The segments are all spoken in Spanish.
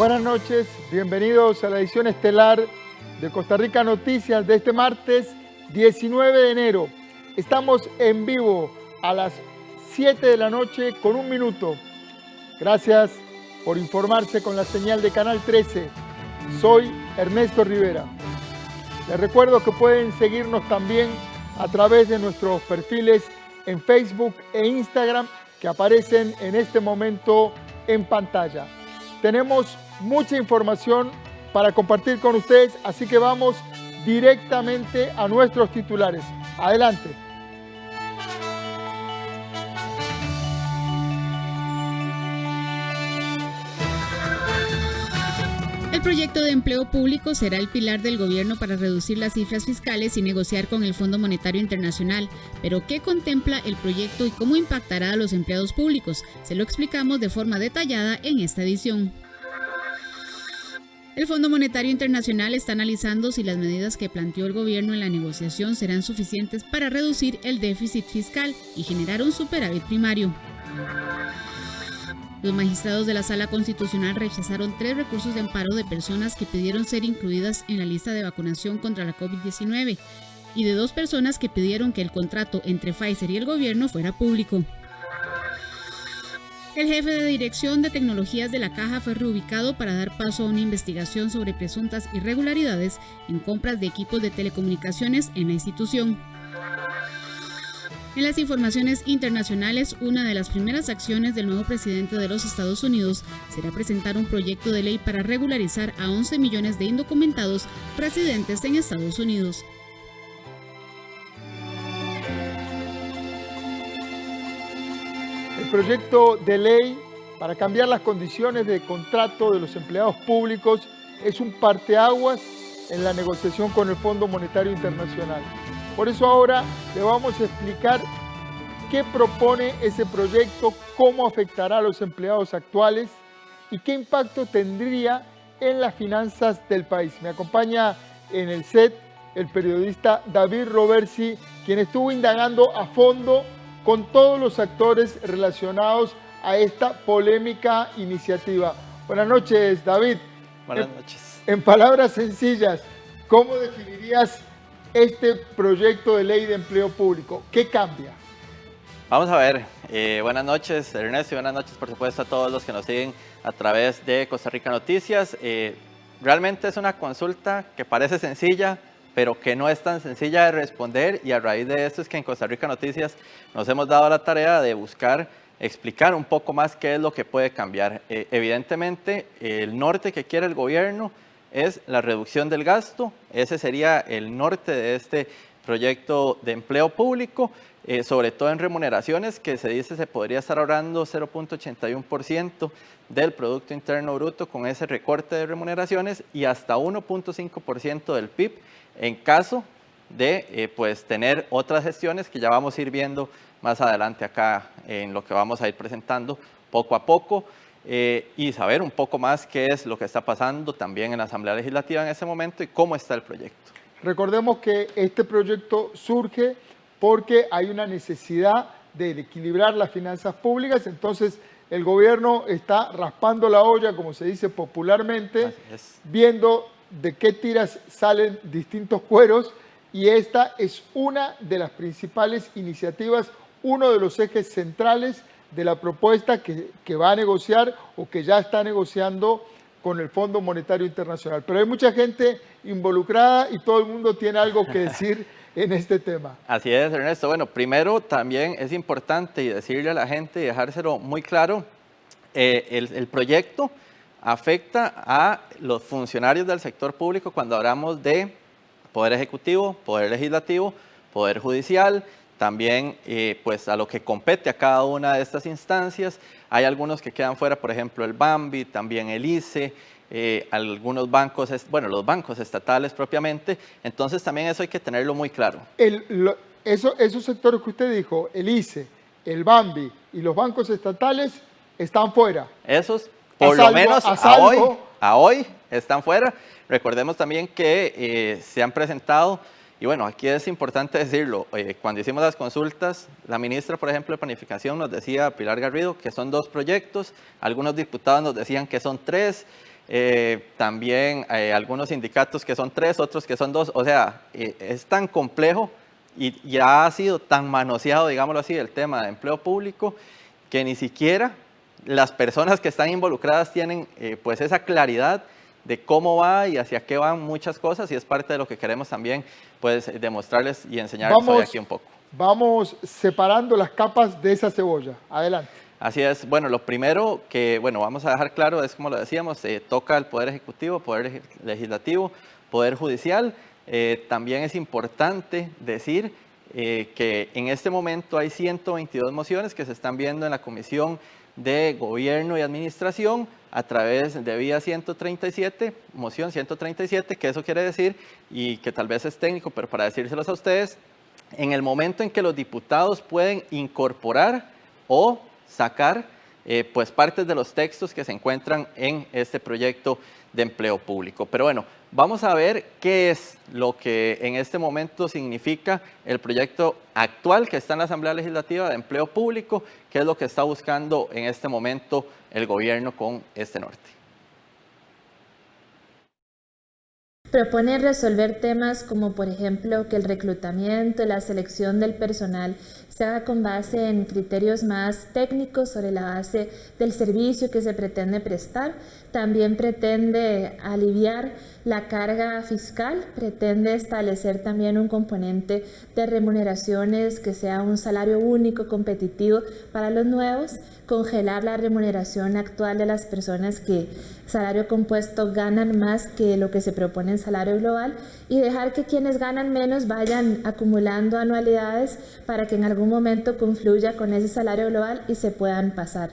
Buenas noches, bienvenidos a la edición estelar de Costa Rica Noticias de este martes 19 de enero. Estamos en vivo a las 7 de la noche con 1 minuto. Gracias por informarse con la señal de Canal 13. Soy Ernesto Rivera. Les recuerdo que pueden seguirnos también a través de nuestros perfiles en Facebook e Instagram que aparecen en este momento en pantalla. Tenemos mucha información para compartir con ustedes, así que vamos directamente a nuestros titulares. Adelante. El proyecto de empleo público será el pilar del gobierno para reducir las cifras fiscales y negociar con el Fondo Monetario Internacional. Pero, ¿qué contempla el proyecto y cómo impactará a los empleados públicos? Se lo explicamos de forma detallada en esta edición. El Fondo Monetario Internacional está analizando si las medidas que planteó el gobierno en la negociación serán suficientes para reducir el déficit fiscal y generar un superávit primario. Los magistrados de la Sala Constitucional rechazaron 3 recursos de amparo de personas que pidieron ser incluidas en la lista de vacunación contra la COVID-19 y de 2 personas que pidieron que el contrato entre Pfizer y el gobierno fuera público. El jefe de dirección de tecnologías de la Caja fue reubicado para dar paso a una investigación sobre presuntas irregularidades en compras de equipos de telecomunicaciones en la institución. En las informaciones internacionales, una de las primeras acciones del nuevo presidente de los Estados Unidos será presentar un proyecto de ley para regularizar a 11 millones de indocumentados residentes en Estados Unidos. El proyecto de ley para cambiar las condiciones de contrato de los empleados públicos es un parteaguas en la negociación con el Fondo Monetario Internacional. Por eso ahora le vamos a explicar qué propone ese proyecto, cómo afectará a los empleados actuales y qué impacto tendría en las finanzas del país. Me acompaña en el set el periodista David Roversi, quien estuvo indagando a fondo con todos los actores relacionados a esta polémica iniciativa. Buenas noches, David. Buenas noches. En palabras sencillas, ¿cómo definirías este proyecto de ley de empleo público? ¿Qué cambia? Vamos a ver. Buenas noches, Ernesto, y buenas noches, por supuesto, a todos los que nos siguen a través de Costa Rica Noticias. Realmente es una consulta que parece sencilla, pero que no es tan sencilla de responder, y a raíz de esto es que en Costa Rica Noticias nos hemos dado la tarea de buscar explicar un poco más qué es lo que puede cambiar. Evidentemente, el norte que quiere el gobierno es la reducción del gasto. Ese sería el norte de este proyecto de empleo público, sobre todo en remuneraciones, que se dice se podría estar ahorrando 0.81% del Producto Interno Bruto con ese recorte de remuneraciones y hasta 1.5% del PIB en caso de pues, tener otras gestiones que ya vamos a ir viendo más adelante acá en lo que vamos a ir presentando poco a poco. Y saber un poco más qué es lo que está pasando también en la Asamblea Legislativa en ese momento y cómo está el proyecto. Recordemos que este proyecto surge porque hay una necesidad de equilibrar las finanzas públicas, entonces el gobierno está raspando la olla, como se dice popularmente, viendo de qué tiras salen distintos cueros, y esta es una de las principales iniciativas, uno de los ejes centrales de la propuesta que va a negociar o que ya está negociando con el Fondo Monetario Internacional. Pero hay mucha gente involucrada y todo el mundo tiene algo que decir en este tema. Así es, Ernesto. Bueno, primero también es importante decirle a la gente y dejárselo muy claro, el proyecto afecta a los funcionarios del sector público cuando hablamos de Poder Ejecutivo, Poder Legislativo, Poder Judicial, también pues a lo que compete a cada una de estas instancias. Hay algunos que quedan fuera, por ejemplo el BAMBI, también el ICE, algunos bancos, bueno, los bancos estatales propiamente. Entonces también eso hay que tenerlo muy claro. Esos sectores que usted dijo, el ICE, el BAMBI y los bancos estatales están fuera. Esos, por lo menos a hoy están fuera. Recordemos también que se han presentado. Y bueno, aquí es importante decirlo, cuando hicimos las consultas, la ministra, por ejemplo, de Planificación nos decía, Pilar Garrido, que son 2 proyectos, algunos diputados nos decían que son 3, también algunos sindicatos que son 3, otros que son 2, o sea, es tan complejo y ya ha sido tan manoseado, digámoslo así, el tema de empleo público, que ni siquiera las personas que están involucradas tienen pues esa claridad de cómo va y hacia qué van muchas cosas, y es parte de lo que queremos también pues demostrarles y enseñarles hoy aquí un poco. Vamos separando las capas de esa cebolla. Adelante. Así es. Bueno, lo primero que vamos a dejar claro es, como lo decíamos, toca el Poder Ejecutivo, Poder Legislativo, Poder Judicial. También es importante decir que en este momento hay 122 mociones que se están viendo en la Comisión de Gobierno y Administración a través de vía 137, moción 137, que eso quiere decir, y que tal vez es técnico, pero para decírselos a ustedes, en el momento en que los diputados pueden incorporar o sacar pues partes de los textos que se encuentran en este proyecto de empleo público. Pero bueno, vamos a ver qué es lo que en este momento significa el proyecto actual que está en la Asamblea Legislativa de empleo público, qué es lo que está buscando en este momento el gobierno con este norte. Propone resolver temas como, por ejemplo, que el reclutamiento y la selección del personal se haga con base en criterios más técnicos sobre la base del servicio que se pretende prestar. También pretende aliviar la carga fiscal, pretende establecer también un componente de remuneraciones que sea un salario único competitivo para los nuevos, congelar la remuneración actual de las personas que salario compuesto ganan más que lo que se propone en salario global y dejar que quienes ganan menos vayan acumulando anualidades para que en algún momento confluya con ese salario global y se puedan pasar.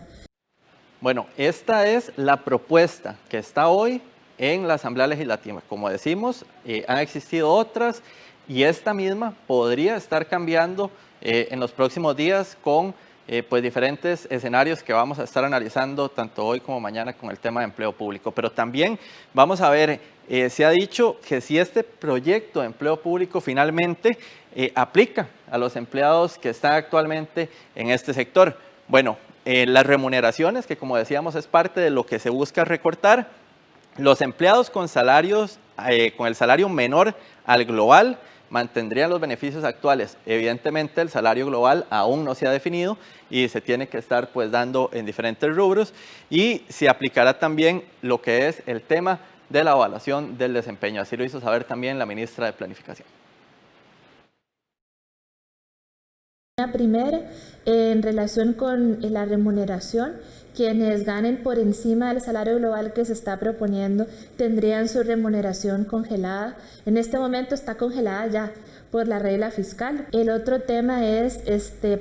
Bueno, esta es la propuesta que está hoy en la Asamblea Legislativa. Como decimos, han existido otras y esta misma podría estar cambiando en los próximos días con pues diferentes escenarios que vamos a estar analizando tanto hoy como mañana con el tema de empleo público. Pero también vamos a ver, se ha dicho que si este proyecto de empleo público finalmente aplica a los empleados que están actualmente en este sector. Bueno, las remuneraciones, que como decíamos es parte de lo que se busca recortar, los empleados con salarios, con el salario menor al global, mantendrían los beneficios actuales. Evidentemente el salario global aún no se ha definido y se tiene que estar pues dando en diferentes rubros, y se aplicará también lo que es el tema de la evaluación del desempeño. Así lo hizo saber también la ministra de Planificación. La primera, en relación con la remuneración, quienes ganen por encima del salario global que se está proponiendo tendrían su remuneración congelada. En este momento está congelada ya por la regla fiscal. El otro tema es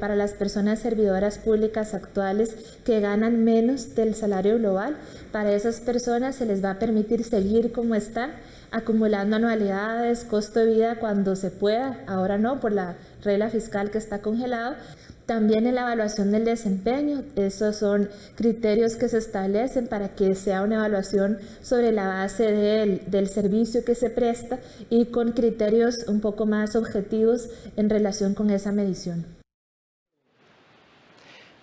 para las personas servidoras públicas actuales que ganan menos del salario global. Para esas personas se les va a permitir seguir como están, acumulando anualidades, costo de vida cuando se pueda, ahora no, por la regla fiscal que está congelado. También en la evaluación del desempeño, esos son criterios que se establecen para que sea una evaluación sobre la base del servicio que se presta y con criterios un poco más objetivos en relación con esa medición.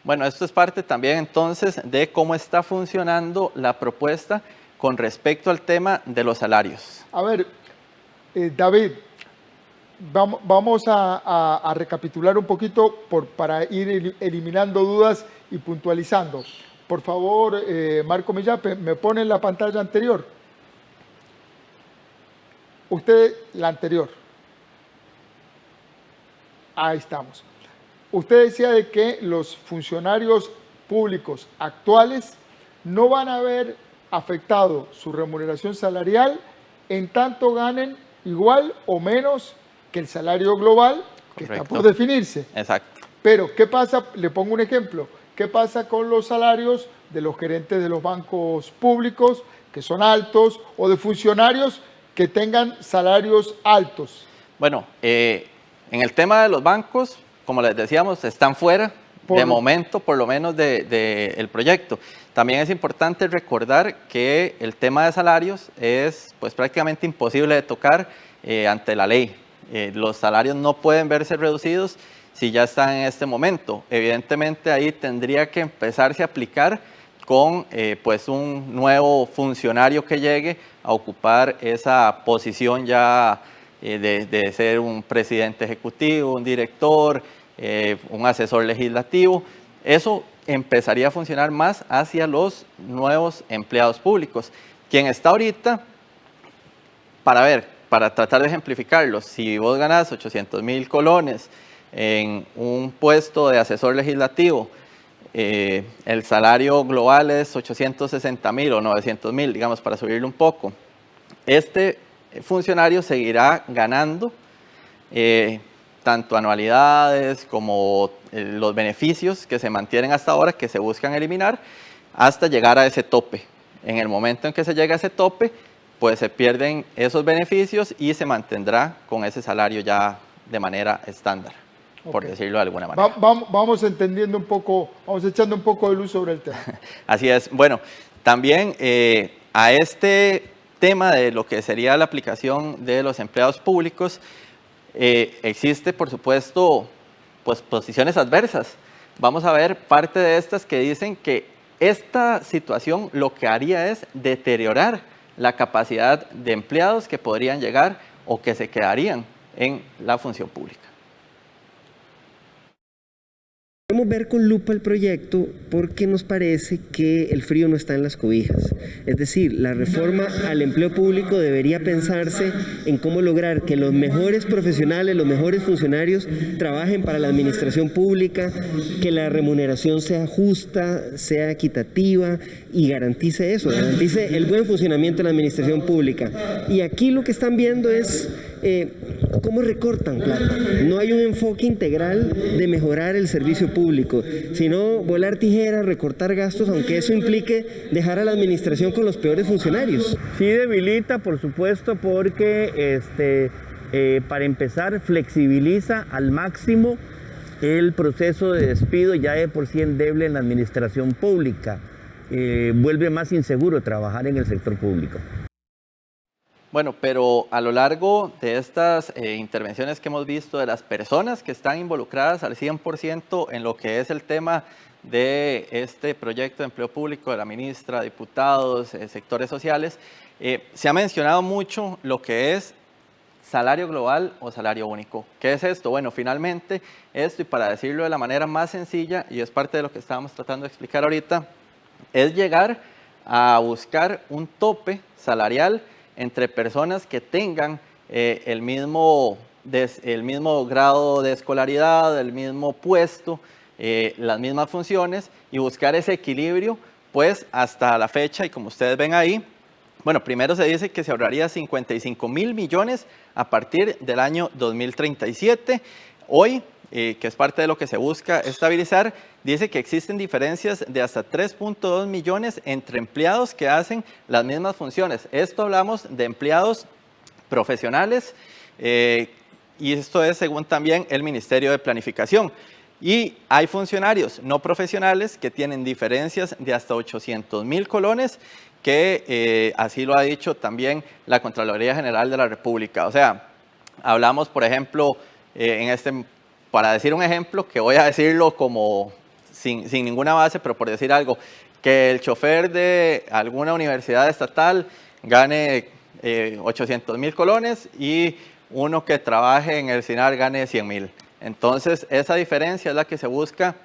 Bueno, esto es parte también entonces de cómo está funcionando la propuesta con respecto al tema de los salarios. A ver, David, vamos a recapitular un poquito para ir eliminando dudas y puntualizando. Por favor, Marco Millape, ¿me pone en la pantalla anterior? Usted, la anterior. Ahí estamos. Usted decía de que los funcionarios públicos actuales no van a ver afectado su remuneración salarial en tanto ganen igual o menos que el salario global que Correcto. está por definirse. Exacto. Pero, ¿qué pasa? Le pongo un ejemplo. ¿Qué pasa con los salarios de los gerentes de los bancos públicos, que son altos, o de funcionarios que tengan salarios altos? Bueno, en el tema de los bancos, como les decíamos, están fuera de momento, por lo menos, del proyecto. También es importante recordar que el tema de salarios es pues prácticamente imposible de tocar ante la ley. Los salarios no pueden verse reducidos si ya están en este momento. Evidentemente ahí tendría que empezarse a aplicar con pues un nuevo funcionario que llegue a ocupar esa posición ya de ser un presidente ejecutivo, un director, un asesor legislativo. Eso empezaría a funcionar más hacia los nuevos empleados públicos. Quien está ahorita, para tratar de ejemplificarlo, si vos ganás 800,000 colones en un puesto de asesor legislativo, el salario global es 860,000 o 900,000, digamos, para subirle un poco. Este funcionario seguirá ganando tanto anualidades como los beneficios que se mantienen hasta ahora, que se buscan eliminar, hasta llegar a ese tope. En el momento en que se llega a ese tope, pues se pierden esos beneficios y se mantendrá con ese salario ya de manera estándar, por decirlo de alguna manera. Vamos entendiendo un poco, vamos echando un poco de luz sobre el tema. Así es. Bueno, también a este tema de lo que sería la aplicación de los empleados públicos, existe, por supuesto, pues posiciones adversas. Vamos a ver parte de estas que dicen que esta situación lo que haría es deteriorar la capacidad de empleados que podrían llegar o que se quedarían en la función pública. Podemos ver con lupa el proyecto porque nos parece que el frío no está en las cobijas. Es decir, la reforma al empleo público debería pensarse en cómo lograr que los mejores profesionales, los mejores funcionarios trabajen para la administración pública, que la remuneración sea justa, sea equitativa y garantice eso, garantice el buen funcionamiento de la administración pública. Y aquí lo que están viendo es cómo recortan plata. No hay un enfoque integral de mejorar el servicio público, sino volar tijeras, recortar gastos, aunque eso implique dejar a la administración con los peores funcionarios. Sí debilita, por supuesto, porque para empezar flexibiliza al máximo el proceso de despido ya de por sí endeble en la administración pública. Vuelve más inseguro trabajar en el sector público. Bueno, pero a lo largo de estas intervenciones que hemos visto de las personas que están involucradas al 100% en lo que es el tema de este proyecto de empleo público de la ministra, diputados, sectores sociales, se ha mencionado mucho lo que es salario global o salario único. ¿Qué es esto? Bueno, finalmente esto, y para decirlo de la manera más sencilla, y es parte de lo que estábamos tratando de explicar ahorita, es llegar a buscar un tope salarial entre personas que tengan el mismo grado de escolaridad, el mismo puesto, las mismas funciones, y buscar ese equilibrio, pues hasta la fecha, y como ustedes ven ahí, bueno, primero se dice que se ahorraría 55,000 millones a partir del año 2037. Hoy, que es parte de lo que se busca estabilizar, dice que existen diferencias de hasta 3.2 millones entre empleados que hacen las mismas funciones. Esto hablamos de empleados profesionales y esto es según también el Ministerio de Planificación. Y hay funcionarios no profesionales que tienen diferencias de hasta 800,000 colones, que así lo ha dicho también la Contraloría General de la República. O sea, hablamos, por ejemplo, para decir un ejemplo, que voy a decirlo como sin ninguna base, pero por decir algo, que el chofer de alguna universidad estatal gane 800,000 colones y uno que trabaje en el SINAR gane 100,000. Entonces, esa diferencia es la que se busca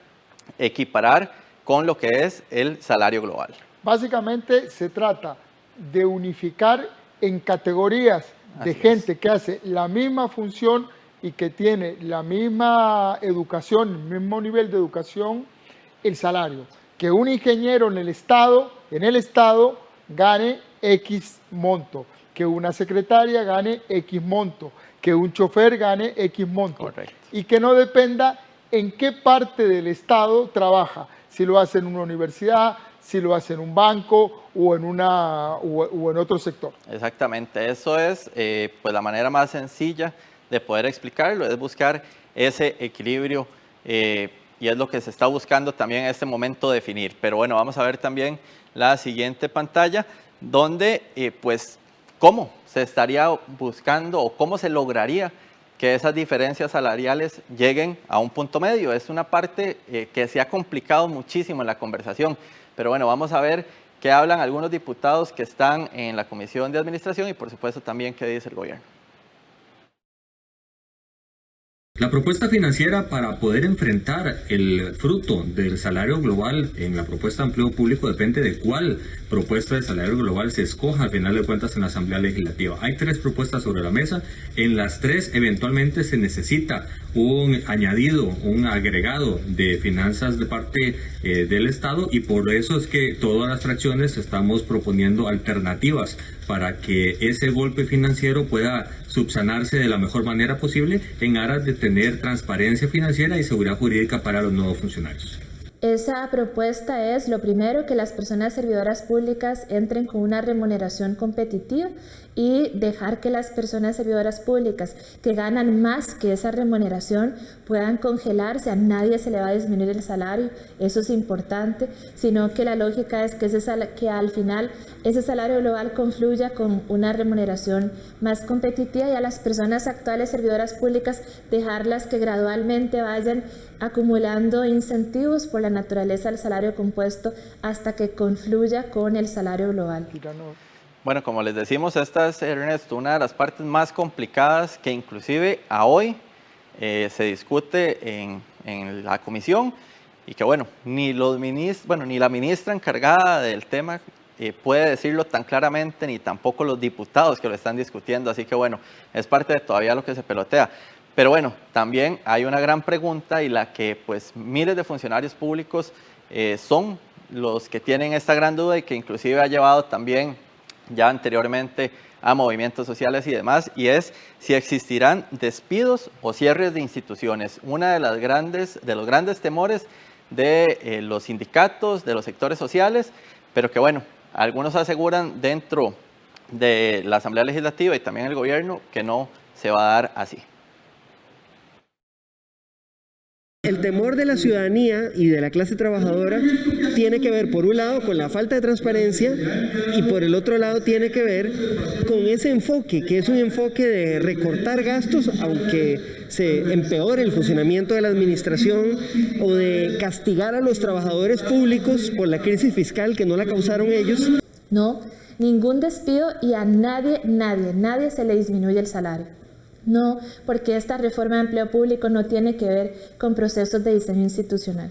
equiparar con lo que es el salario global. Básicamente se trata de unificar en categorías de gente que hace la misma función y que tiene la misma educación, el mismo nivel de educación, el salario. Que un ingeniero en el Estado gane X monto, que una secretaria gane X monto, que un chofer gane X monto. Correcto. Y que no dependa en qué parte del Estado trabaja, si lo hace en una universidad, si lo hace en un banco o en otro sector. Exactamente, eso es pues la manera más sencilla de poder explicarlo, es buscar ese equilibrio y es lo que se está buscando también en este momento definir. Pero bueno, vamos a ver también la siguiente pantalla, donde pues cómo se estaría buscando o cómo se lograría que esas diferencias salariales lleguen a un punto medio. Es una parte que se ha complicado muchísimo en la conversación, Pero bueno, vamos a ver qué hablan algunos diputados que están en la Comisión de Administración y por supuesto también qué dice el gobierno. La propuesta financiera para poder enfrentar el fruto del salario global en la propuesta de empleo público depende de cuál propuesta de salario global se escoja al final de cuentas en la Asamblea Legislativa. Hay 3 propuestas sobre la mesa, en las 3 eventualmente se necesita un añadido, un agregado de finanzas de parte del Estado y por eso es que todas las fracciones estamos proponiendo alternativas para que ese golpe financiero pueda subsanarse de la mejor manera posible en aras de tener transparencia financiera y seguridad jurídica para los nuevos funcionarios. Esa propuesta es, lo primero, que las personas servidoras públicas entren con una remuneración competitiva y dejar que las personas servidoras públicas que ganan más que esa remuneración puedan congelarse. A nadie se le va a disminuir el salario, eso es importante, sino que la lógica es que al final ese salario global confluya con una remuneración más competitiva y a las personas actuales servidoras públicas dejarlas que gradualmente vayan acumulando incentivos por la naturaleza del salario compuesto hasta que confluya con el salario global. Bueno, como les decimos, esta es, Ernesto, una de las partes más complicadas que inclusive a hoy se discute en la comisión y que bueno, ni la ministra encargada del tema puede decirlo tan claramente, ni tampoco los diputados que lo están discutiendo, así que bueno, es parte de todavía lo que se pelotea. Pero bueno, también hay una gran pregunta y la que pues miles de funcionarios públicos son los que tienen esta gran duda y que inclusive ha llevado también ya anteriormente a movimientos sociales y demás, y es si existirán despidos o cierres de instituciones. Una de los grandes temores de los sindicatos, de los sectores sociales, pero que bueno, algunos aseguran dentro de la Asamblea Legislativa y también el gobierno que no se va a dar así. El temor de la ciudadanía y de la clase trabajadora tiene que ver, por un lado, con la falta de transparencia y por el otro lado tiene que ver con ese enfoque, que es un enfoque de recortar gastos, aunque se empeore el funcionamiento de la administración, o de castigar a los trabajadores públicos por la crisis fiscal que no la causaron ellos. No, ningún despido y a nadie se le disminuye el salario. No, porque esta reforma de empleo público no tiene que ver con procesos de diseño institucional.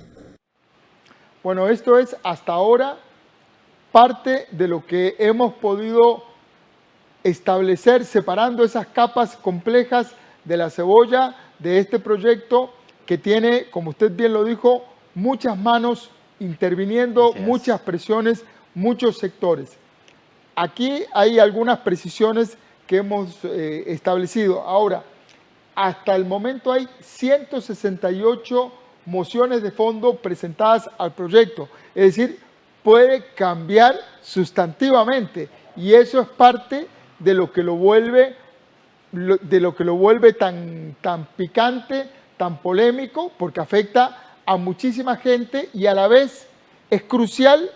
Bueno, esto es hasta ahora parte de lo que hemos podido establecer, separando esas capas complejas de la cebolla de este proyecto que tiene, como usted bien lo dijo, muchas manos interviniendo, muchas presiones, muchos sectores. Aquí hay algunas precisiones que hemos establecido. Ahora, hasta el momento hay 168 mociones de fondo presentadas al proyecto. Es decir, puede cambiar sustantivamente y eso es parte de lo que lo vuelve, tan picante, tan polémico, porque afecta a muchísima gente y a la vez es crucial,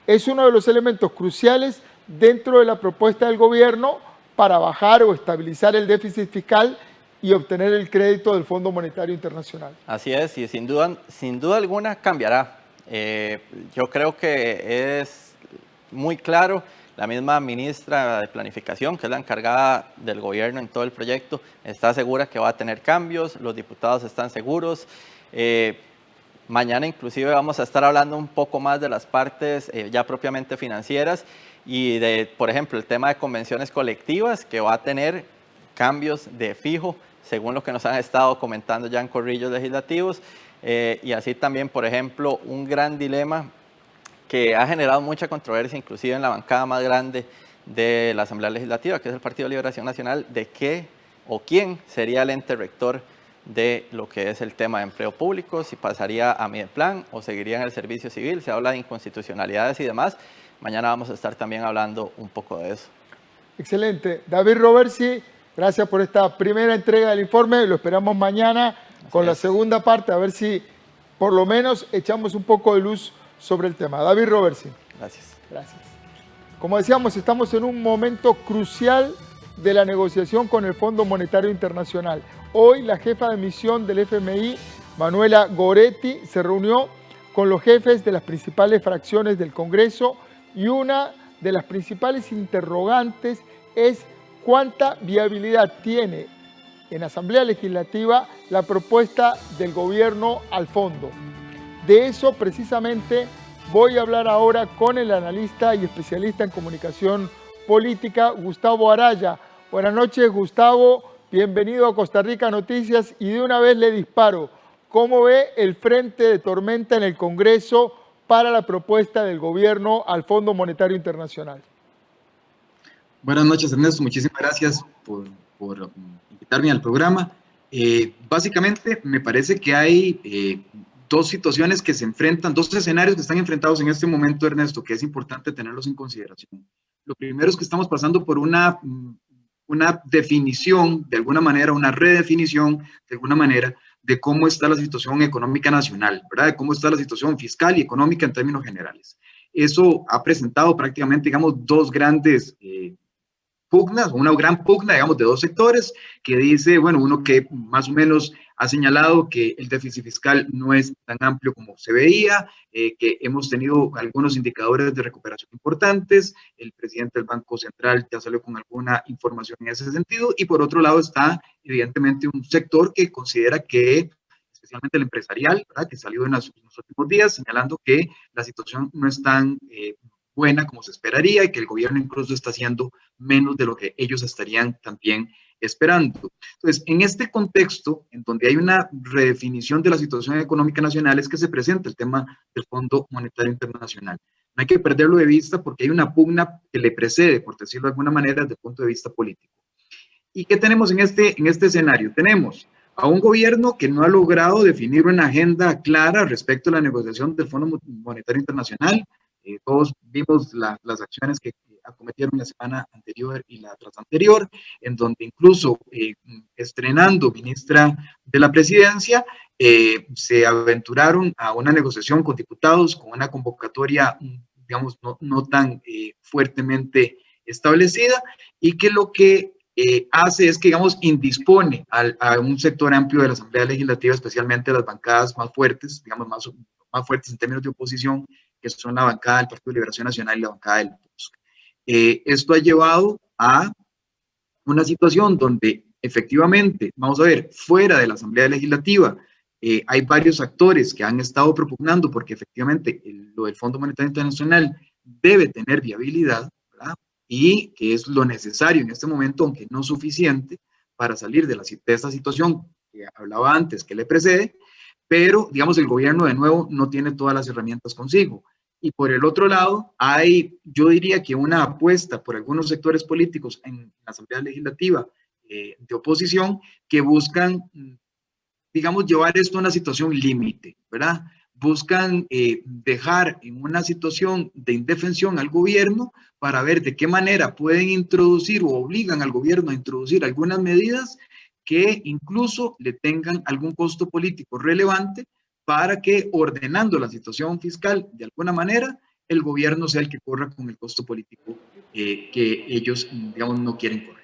es uno de los elementos cruciales dentro de la propuesta del gobierno para bajar o estabilizar el déficit fiscal y obtener el crédito del Fondo Monetario Internacional. Así es, y sin duda alguna cambiará. Yo creo que es muy claro, la misma ministra de Planificación, que es la encargada del gobierno en todo el proyecto, está segura que va a tener cambios, los diputados están seguros. Mañana inclusive vamos a estar hablando un poco más de las partes ya propiamente financieras y de, por ejemplo, el tema de convenciones colectivas, que va a tener cambios de fijo, según lo que nos han estado comentando ya en corrillos legislativos, y así también, por ejemplo, un gran dilema que ha generado mucha controversia, inclusive en la bancada más grande de la Asamblea Legislativa, que es el Partido de Liberación Nacional, de qué o quién sería el ente rector de lo que es el tema de empleo público, si pasaría a Mideplan o seguiría en el servicio civil. Se habla de inconstitucionalidades y demás. Mañana vamos a estar también hablando un poco de eso. Excelente. David Roversi, gracias por esta primera entrega del informe. Lo esperamos mañana con la segunda parte, a ver si por lo menos echamos un poco de luz sobre el tema. David Roversi. Gracias. Gracias. Como decíamos, estamos en un momento crucial de la negociación con el Fondo Monetario Internacional. Hoy la jefa de misión del FMI, Manuela Goretti, se reunió con los jefes de las principales fracciones del Congreso, y una de las principales interrogantes es cuánta viabilidad tiene en Asamblea Legislativa la propuesta del gobierno al fondo. De eso precisamente voy a hablar ahora con el analista y especialista en comunicación política, Gustavo Araya. Buenas noches, Gustavo. Bienvenido a Costa Rica Noticias, y de una vez le disparo. ¿Cómo ve el frente de tormenta en el Congreso para la propuesta del gobierno al Fondo Monetario Internacional? Buenas noches, Ernesto. Muchísimas gracias por invitarme al programa. Básicamente, me parece que hay dos situaciones que se enfrentan, dos escenarios que están enfrentados en este momento, Ernesto, que es importante tenerlos en consideración. Lo primero es que estamos pasando por una definición, de alguna manera, una redefinición, de alguna manera, de cómo está la situación económica nacional, ¿verdad? De cómo está la situación fiscal y económica en términos generales. Eso ha presentado prácticamente, digamos, dos grandes pugnas, una gran pugna, digamos, de dos sectores, que dice, bueno, uno que más o menos ha señalado que el déficit fiscal no es tan amplio como se veía, que hemos tenido algunos indicadores de recuperación importantes, el presidente del Banco Central ya salió con alguna información en ese sentido, y por otro lado está evidentemente un sector que considera que, especialmente el empresarial, ¿verdad?, que salió en los últimos días señalando que la situación no es tan buena como se esperaría y que el gobierno incluso está haciendo menos de lo que ellos estarían también esperando. Entonces, en este contexto, en donde hay una redefinición de la situación económica nacional, es que se presenta el tema del Fondo Monetario Internacional. No hay que perderlo de vista porque hay una pugna que le precede, por decirlo de alguna manera, desde el punto de vista político. ¿Y qué tenemos en este escenario? Tenemos a un gobierno que no ha logrado definir una agenda clara respecto a la negociación del Fondo Monetario Internacional. Todos vimos las acciones que acometieron la semana anterior y la tras anterior, en donde incluso estrenando ministra de la presidencia, se aventuraron a una negociación con diputados con una convocatoria, digamos, no tan fuertemente establecida, y que lo que hace es que, digamos, indispone a un sector amplio de la Asamblea Legislativa, especialmente las bancadas más fuertes, digamos, más fuertes en términos de oposición, que son la bancada del Partido de Liberación Nacional y la bancada del POSC. Esto ha llevado a una situación donde efectivamente, vamos a ver, fuera de la Asamblea Legislativa, hay varios actores que han estado propugnando porque efectivamente lo del Fondo Monetario Internacional debe tener viabilidad, ¿verdad?, y que es lo necesario en este momento, aunque no suficiente, para salir de esta situación que hablaba antes, que le precede, pero, digamos, el gobierno de nuevo no tiene todas las herramientas consigo. Y por el otro lado, hay, yo diría que una apuesta por algunos sectores políticos en la Asamblea Legislativa de oposición que buscan, digamos, llevar esto a una situación límite, ¿verdad? Buscan dejar en una situación de indefensión al gobierno para ver de qué manera pueden introducir o obligan al gobierno a introducir algunas medidas que incluso le tengan algún costo político relevante para que, ordenando la situación fiscal de alguna manera, el gobierno sea el que corra con el costo político que ellos, digamos, no quieren correr.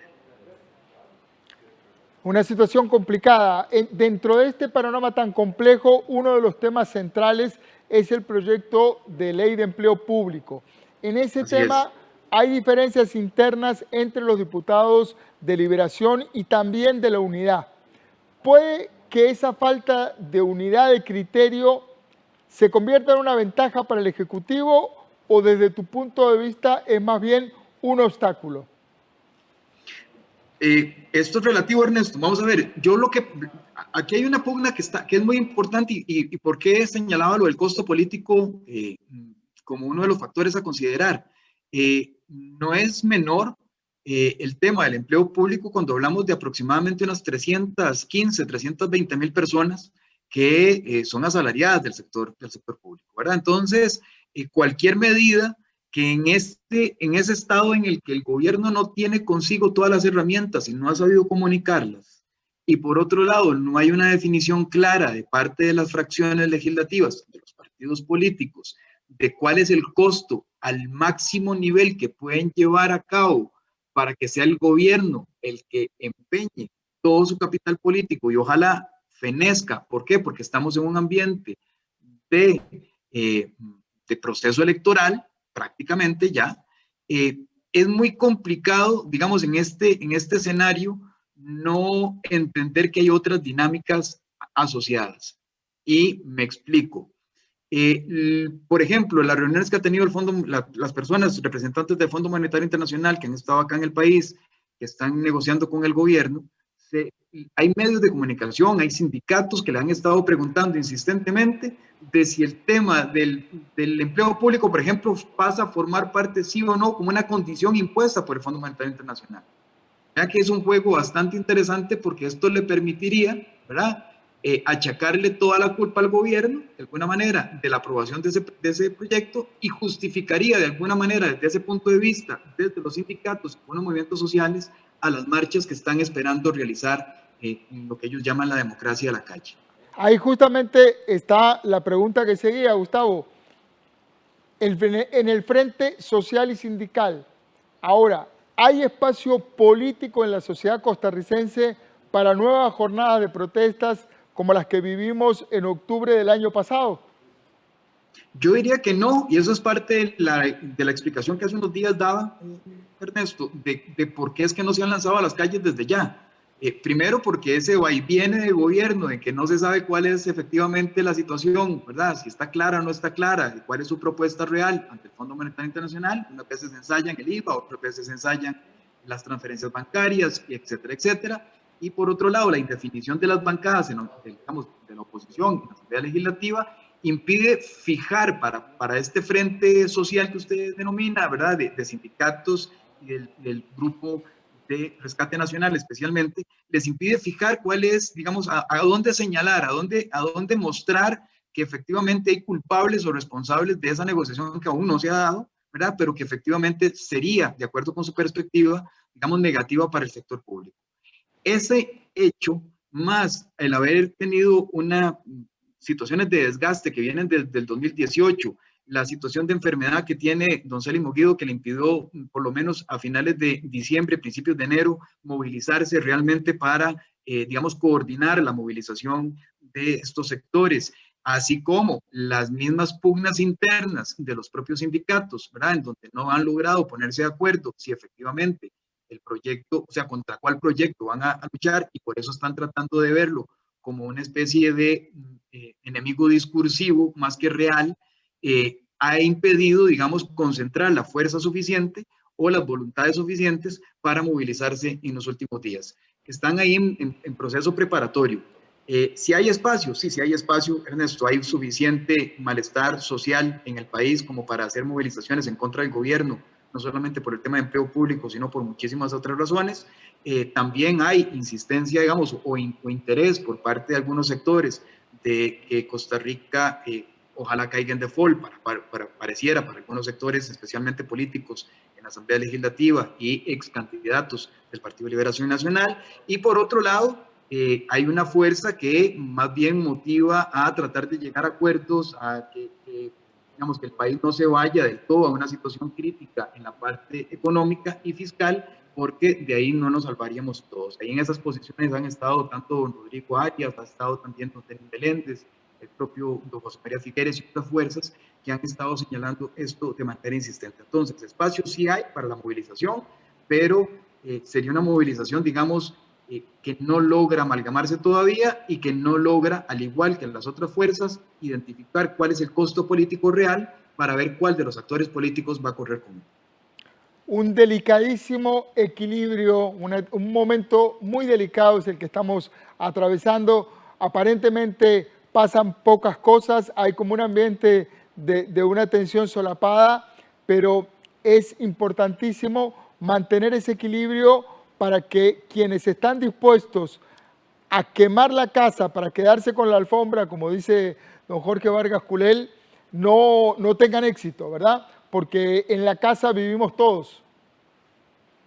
Una situación complicada. Dentro de este panorama tan complejo, uno de los temas centrales es el proyecto de ley de empleo público. En ese tema hay diferencias internas entre los diputados de Liberación y también de la Unidad. ¿Puede que esa falta de unidad de criterio se convierta en una ventaja para el Ejecutivo, o desde tu punto de vista es más bien un obstáculo? Esto es relativo, Ernesto. Vamos a ver, aquí hay una pugna que es muy importante, y por qué he señalado lo del costo político como uno de los factores a considerar. No es menor el tema del empleo público cuando hablamos de aproximadamente unas 315, 320 mil personas que son asalariadas del sector público, ¿verdad? Entonces, cualquier medida que en ese estado en el que el gobierno no tiene consigo todas las herramientas y no ha sabido comunicarlas, y por otro lado no hay una definición clara de parte de las fracciones legislativas, de los partidos políticos, de cuál es el costo al máximo nivel que pueden llevar a cabo para que sea el gobierno el que empeñe todo su capital político y ojalá fenezca. ¿Por qué? Porque estamos en un ambiente de de proceso electoral, prácticamente ya, es muy complicado, digamos, en este escenario, no entender que hay otras dinámicas asociadas. Y me explico. Por ejemplo, las reuniones que ha tenido el fondo, las personas representantes del Fondo Monetario Internacional que han estado acá en el país, que están negociando con el gobierno, hay medios de comunicación, hay sindicatos que le han estado preguntando insistentemente de si el tema del empleo público, por ejemplo, pasa a formar parte, sí o no, como una condición impuesta por el Fondo Monetario Internacional. Ya que es un juego bastante interesante porque esto le permitiría, ¿verdad?, achacarle toda la culpa al gobierno, de alguna manera, de la aprobación de ese proyecto, y justificaría de alguna manera, desde ese punto de vista, desde los sindicatos y los movimientos sociales, a las marchas que están esperando realizar lo que ellos llaman la democracia de la calle. Ahí justamente está la pregunta que seguía, Gustavo. En el frente social y sindical, ahora, ¿hay espacio político en la sociedad costarricense para nuevas jornadas de protestas como las que vivimos en octubre del año pasado? Yo diría que no, y eso es parte de la explicación que hace unos días daba Ernesto, de por qué es que no se han lanzado a las calles desde ya. Primero porque ese va y viene de gobierno, de que no se sabe cuál es efectivamente la situación, ¿verdad? Si está clara o no está clara, cuál es su propuesta real ante el Fondo Monetario Internacional. Unas veces se ensayan el IVA, otras veces se ensayan las transferencias bancarias, etcétera, etcétera. Y por otro lado, la indefinición de las bancadas, digamos, de la oposición en la Asamblea Legislativa, impide fijar para este frente social que usted denomina, ¿verdad?, de sindicatos y del grupo de Rescate Nacional especialmente, les impide fijar cuál es, digamos, a dónde señalar, a dónde mostrar que efectivamente hay culpables o responsables de esa negociación que aún no se ha dado, ¿verdad?, pero que efectivamente sería, de acuerdo con su perspectiva, digamos, negativa para el sector público. Ese hecho, más el haber tenido situaciones de desgaste que vienen desde el 2018, la situación de enfermedad que tiene don Célimo Guido, que le impidió por lo menos a finales de diciembre, principios de enero, movilizarse realmente para, digamos, coordinar la movilización de estos sectores, así como las mismas pugnas internas de los propios sindicatos, ¿verdad?, en donde no han logrado ponerse de acuerdo si efectivamente el proyecto, o sea, contra cuál proyecto van a luchar, y por eso están tratando de verlo como una especie de enemigo discursivo más que real, ha impedido, digamos, concentrar la fuerza suficiente o las voluntades suficientes para movilizarse en los últimos días. Están ahí en proceso preparatorio. Si hay espacio, sí hay espacio, Ernesto, hay suficiente malestar social en el país como para hacer movilizaciones en contra del gobierno, no solamente por el tema de empleo público, sino por muchísimas otras razones. También hay insistencia, digamos, o interés por parte de algunos sectores de que Costa Rica ojalá caiga en default, pareciera para algunos sectores, especialmente políticos, en la Asamblea Legislativa y ex candidatos del Partido de Liberación Nacional. Y por otro lado, hay una fuerza que más bien motiva a tratar de llegar a acuerdos, a digamos, que el país no se vaya del todo a una situación crítica en la parte económica y fiscal, porque de ahí no nos salvaríamos todos. Ahí en esas posiciones han estado tanto don Rodrigo Arias, ha estado también don Denis Meléndez, el propio don José María Figueres y otras fuerzas que han estado señalando esto de manera insistente. Entonces, espacio sí hay para la movilización, pero sería una movilización, digamos, que no logra amalgamarse todavía y que no logra, al igual que las otras fuerzas, identificar cuál es el costo político real para ver cuál de los actores políticos va a correr con él. Un delicadísimo equilibrio, un momento muy delicado es el que estamos atravesando. Aparentemente pasan pocas cosas, hay como un ambiente de una tensión solapada, pero es importantísimo mantener ese equilibrio para que quienes están dispuestos a quemar la casa para quedarse con la alfombra, como dice don Jorge Vargas Culel, no tengan éxito, ¿verdad? Porque en la casa vivimos todos.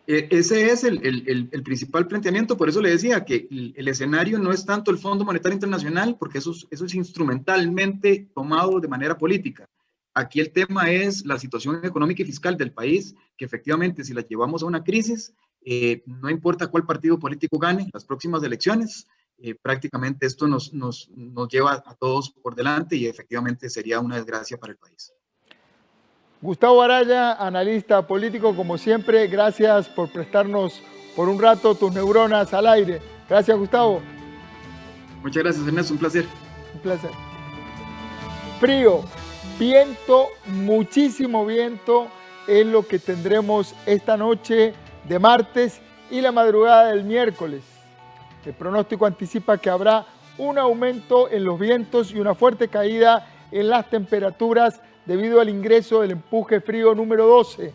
Ese es el principal planteamiento, por eso le decía que el escenario no es tanto el Fondo Monetario Internacional, porque eso es instrumentalmente tomado de manera política. Aquí el tema es la situación económica y fiscal del país, que efectivamente si la llevamos a una crisis, no importa cuál partido político gane las próximas elecciones, prácticamente esto nos lleva a todos por delante y efectivamente sería una desgracia para el país. Gustavo Araya, analista político, como siempre, gracias por prestarnos por un rato tus neuronas al aire. Gracias, Gustavo. Muchas gracias, Ernesto, un placer. Un placer. Frío, viento, muchísimo viento es lo que tendremos esta noche de martes y la madrugada del miércoles. El pronóstico anticipa que habrá un aumento en los vientos y una fuerte caída en las temperaturas debido al ingreso del empuje frío número 12.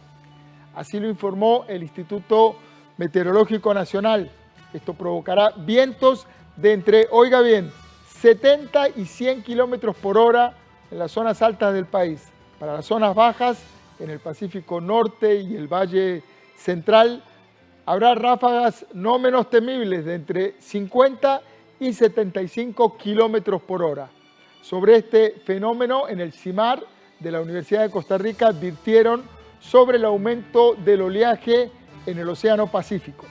Así lo informó el Instituto Meteorológico Nacional. Esto provocará vientos de entre, oiga bien, 70 y 100 kilómetros por hora en las zonas altas del país. Para las zonas bajas, en el Pacífico Norte y el Valle Central, habrá ráfagas no menos temibles de entre 50 y 75 kilómetros por hora. Sobre este fenómeno, en el CIMAR de la Universidad de Costa Rica advirtieron sobre el aumento del oleaje en el Océano Pacífico.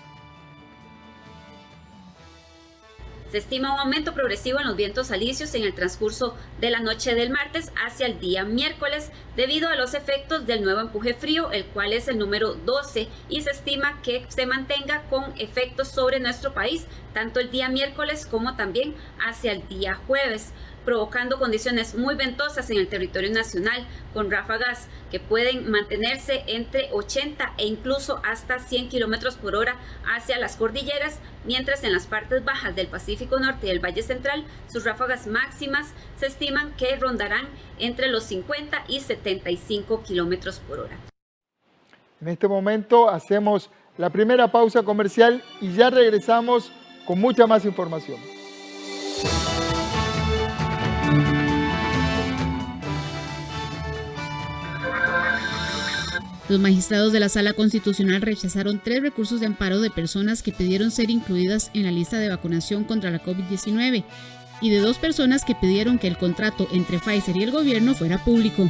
Se estima un aumento progresivo en los vientos alisios en el transcurso de la noche del martes hacia el día miércoles debido a los efectos del nuevo empuje frío, el cual es el número 12, y se estima que se mantenga con efectos sobre nuestro país tanto el día miércoles como también hacia el día jueves, provocando condiciones muy ventosas en el territorio nacional, con ráfagas que pueden mantenerse entre 80 e incluso hasta 100 kilómetros por hora hacia las cordilleras, mientras en las partes bajas del Pacífico Norte y el Valle Central, sus ráfagas máximas se estiman que rondarán entre los 50 y 75 kilómetros por hora. En este momento hacemos la primera pausa comercial y ya regresamos con mucha más información. Los magistrados de la Sala Constitucional rechazaron 3 recursos de amparo de personas que pidieron ser incluidas en la lista de vacunación contra la COVID-19 y de 2 personas que pidieron que el contrato entre Pfizer y el gobierno fuera público.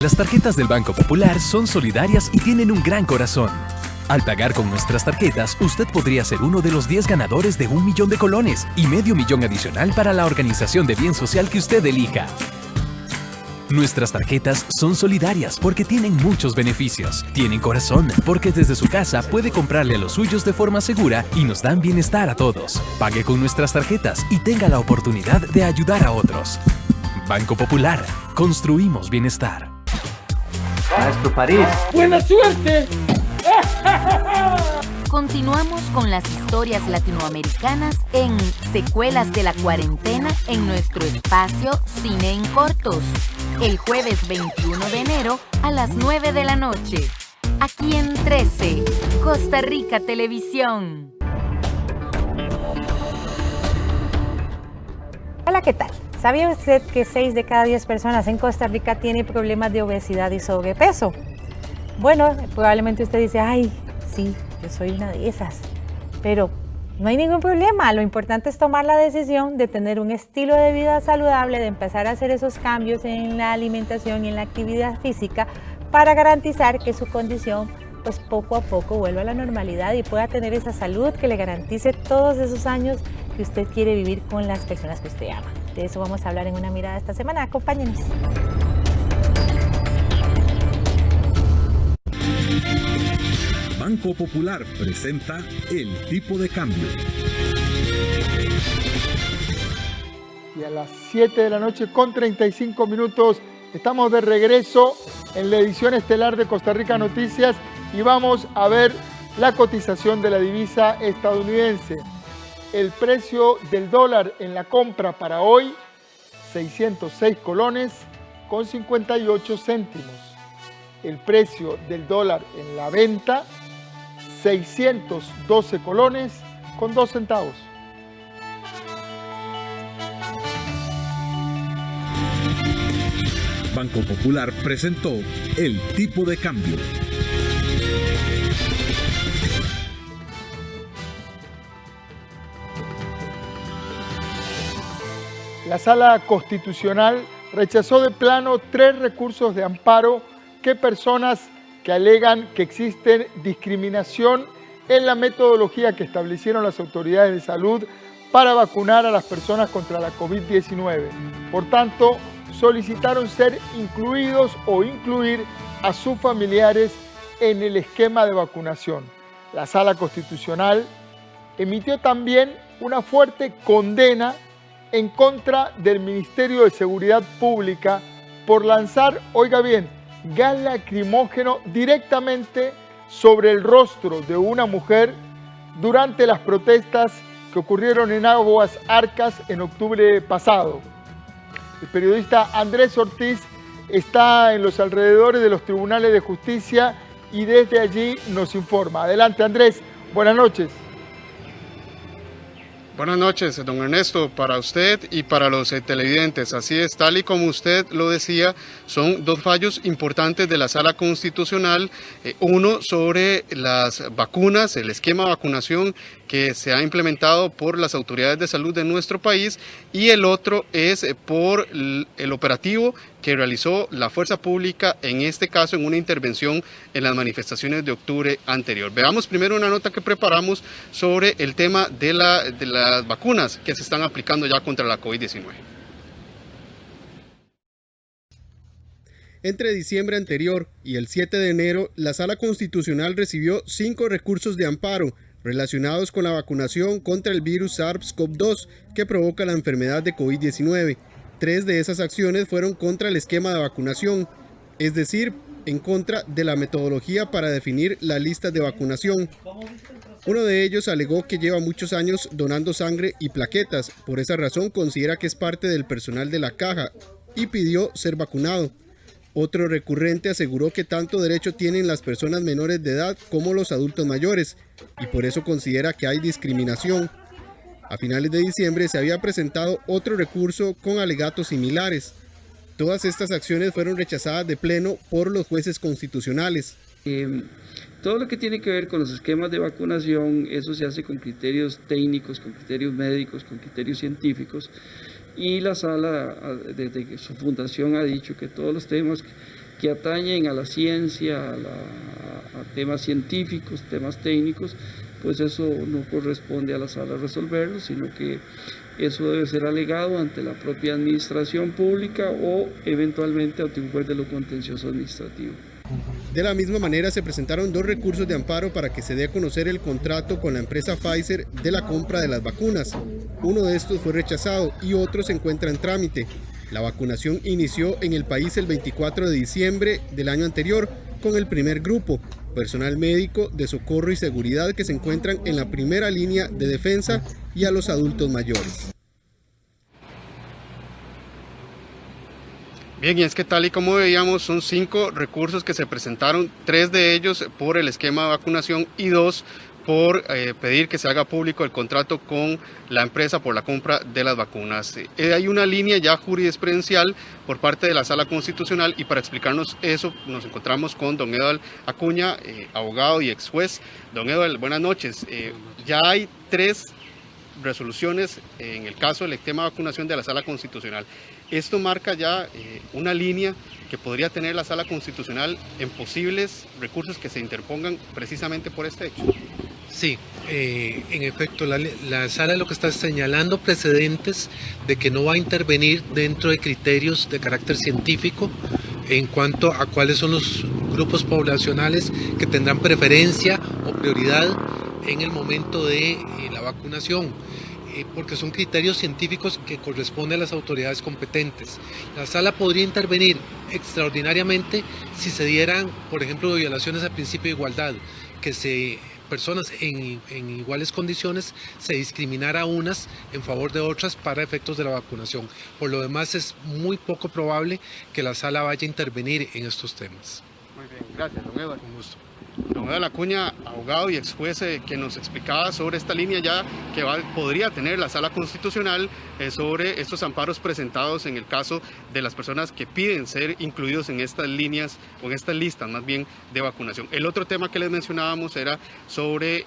Las tarjetas del Banco Popular son solidarias y tienen un gran corazón. Al pagar con nuestras tarjetas, usted podría ser uno de los 10 ganadores de 1 millón de colones y medio millón adicional para la organización de bien social que usted elija. Nuestras tarjetas son solidarias porque tienen muchos beneficios. Tienen corazón porque desde su casa puede comprarle a los suyos de forma segura y nos dan bienestar a todos. Pague con nuestras tarjetas y tenga la oportunidad de ayudar a otros. Banco Popular. Construimos bienestar. Maestro París. ¡Buena suerte! Continuamos con las historias latinoamericanas en Secuelas de la Cuarentena en nuestro espacio Cine en Cortos, el jueves 21 de enero a las 9 de la noche, aquí en 13, Costa Rica Televisión. Hola, ¿qué tal? ¿Sabía usted que 6 de cada 10 personas en Costa Rica tienen problemas de obesidad y sobrepeso? Bueno, probablemente usted dice, ay, sí, yo soy una de esas, pero no hay ningún problema. Lo importante es tomar la decisión de tener un estilo de vida saludable, de empezar a hacer esos cambios en la alimentación y en la actividad física para garantizar que su condición pues poco a poco vuelva a la normalidad y pueda tener esa salud que le garantice todos esos años que usted quiere vivir con las personas que usted ama. De eso vamos a hablar en una mirada esta semana. Acompáñenos. Banco Popular presenta El Tipo de Cambio. Y a las 7 de la noche con 35 minutos estamos de regreso en la edición estelar de Costa Rica Noticias y vamos a ver la cotización de la divisa estadounidense. El precio del dólar en la compra para hoy, 606 colones con 58 céntimos. El precio del dólar en la venta, 612 colones con 2 centavos. Banco Popular presentó El Tipo de Cambio. La Sala Constitucional rechazó de plano 3 recursos de amparo que personas que alegan que existen discriminación en la metodología que establecieron las autoridades de salud para vacunar a las personas contra la COVID-19. Por tanto, solicitaron ser incluidos o incluir a sus familiares en el esquema de vacunación. La Sala Constitucional emitió también una fuerte condena en contra del Ministerio de Seguridad Pública por lanzar, oiga bien, gas lacrimógeno directamente sobre el rostro de una mujer durante las protestas que ocurrieron en Aguas Arcas en octubre pasado. El periodista Andrés Ortiz está en los alrededores de los tribunales de justicia y desde allí nos informa. Adelante, Andrés, buenas noches. Buenas noches, don Ernesto, para usted y para los televidentes. Así es, tal y como usted lo decía, son 2 fallos importantes de la Sala Constitucional. Uno sobre las vacunas, el esquema de vacunación que se ha implementado por las autoridades de salud de nuestro país, y el otro es por el operativo que realizó la fuerza pública, en este caso en una intervención en las manifestaciones de octubre anterior. Veamos primero una nota que preparamos sobre el tema de las vacunas que se están aplicando ya contra la COVID-19. Entre diciembre anterior y el 7 de enero, la Sala Constitucional recibió 5 recursos de amparo relacionados con la vacunación contra el virus SARS-CoV-2 que provoca la enfermedad de COVID-19. 3 de esas acciones fueron contra el esquema de vacunación, es decir, en contra de la metodología para definir las listas de vacunación. Uno de ellos alegó que lleva muchos años donando sangre y plaquetas, por esa razón considera que es parte del personal de la caja y pidió ser vacunado. Otro recurrente aseguró que tanto derecho tienen las personas menores de edad como los adultos mayores y por eso considera que hay discriminación. A finales de diciembre se había presentado otro recurso con alegatos similares. Todas estas acciones fueron rechazadas de pleno por los jueces constitucionales. Todo lo que tiene que ver con los esquemas de vacunación, eso se hace con criterios técnicos, con criterios médicos, con criterios científicos. Y la sala, desde su fundación, ha dicho que todos los temas que atañen a la ciencia, a temas científicos, temas técnicos, pues eso no corresponde a la sala resolverlo, sino que eso debe ser alegado ante la propia administración pública o eventualmente ante un juez de lo contencioso administrativo. De la misma manera se presentaron 2 recursos de amparo para que se dé a conocer el contrato con la empresa Pfizer de la compra de las vacunas. Uno de estos fue rechazado y otro se encuentra en trámite. La vacunación inició en el país el 24 de diciembre del año anterior con el primer grupo, personal médico, de socorro y seguridad que se encuentran en la primera línea de defensa y a los adultos mayores. Bien, y es que tal y como veíamos, son 5 recursos que se presentaron, 3 de ellos por el esquema de vacunación y 2 por pedir que se haga público el contrato con la empresa por la compra de las vacunas. Hay una línea ya jurisprudencial por parte de la Sala Constitucional y para explicarnos eso nos encontramos con don Eduardo Acuña, abogado y ex juez. Don Eduardo, buenas noches. Ya hay 3 resoluciones en el caso del esquema de vacunación de la Sala Constitucional. Esto marca ya una línea que podría tener la Sala Constitucional en posibles recursos que se interpongan precisamente por este hecho. Sí, en efecto, la Sala lo que está señalando precedentes de que no va a intervenir dentro de criterios de carácter científico en cuanto a cuáles son los grupos poblacionales que tendrán preferencia o prioridad en el momento de la vacunación, porque son criterios científicos que corresponden a las autoridades competentes. La Sala podría intervenir extraordinariamente si se dieran, por ejemplo, violaciones al principio de igualdad, que personas en iguales condiciones se discriminara unas en favor de otras para efectos de la vacunación. Por lo demás, es muy poco probable que la Sala vaya a intervenir en estos temas. Muy bien, gracias, don Eduardo. Con gusto. Don Eduardo Acuña, abogado y ex juez, que nos explicaba sobre esta línea ya que podría tener la Sala Constitucional sobre estos amparos presentados en el caso de las personas que piden ser incluidos en estas líneas o en estas listas más bien de vacunación. El otro tema que les mencionábamos era sobre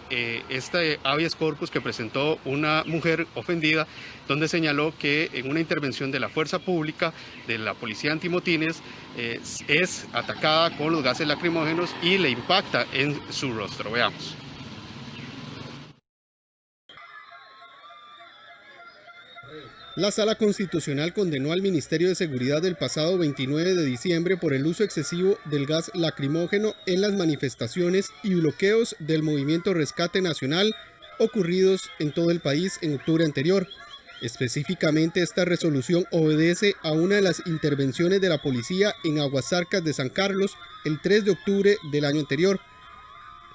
este habeas corpus que presentó una mujer ofendida donde señaló que en una intervención de la fuerza pública, de la policía antimotines, es atacada con los gases lacrimógenos y le impacta en su rostro. Veamos. La Sala Constitucional condenó al Ministerio de Seguridad el pasado 29 de diciembre por el uso excesivo del gas lacrimógeno en las manifestaciones y bloqueos del Movimiento Rescate Nacional ocurridos en todo el país en octubre anterior. Específicamente, esta resolución obedece a una de las intervenciones de la policía en Aguasarcas de San Carlos el 3 de octubre del año anterior.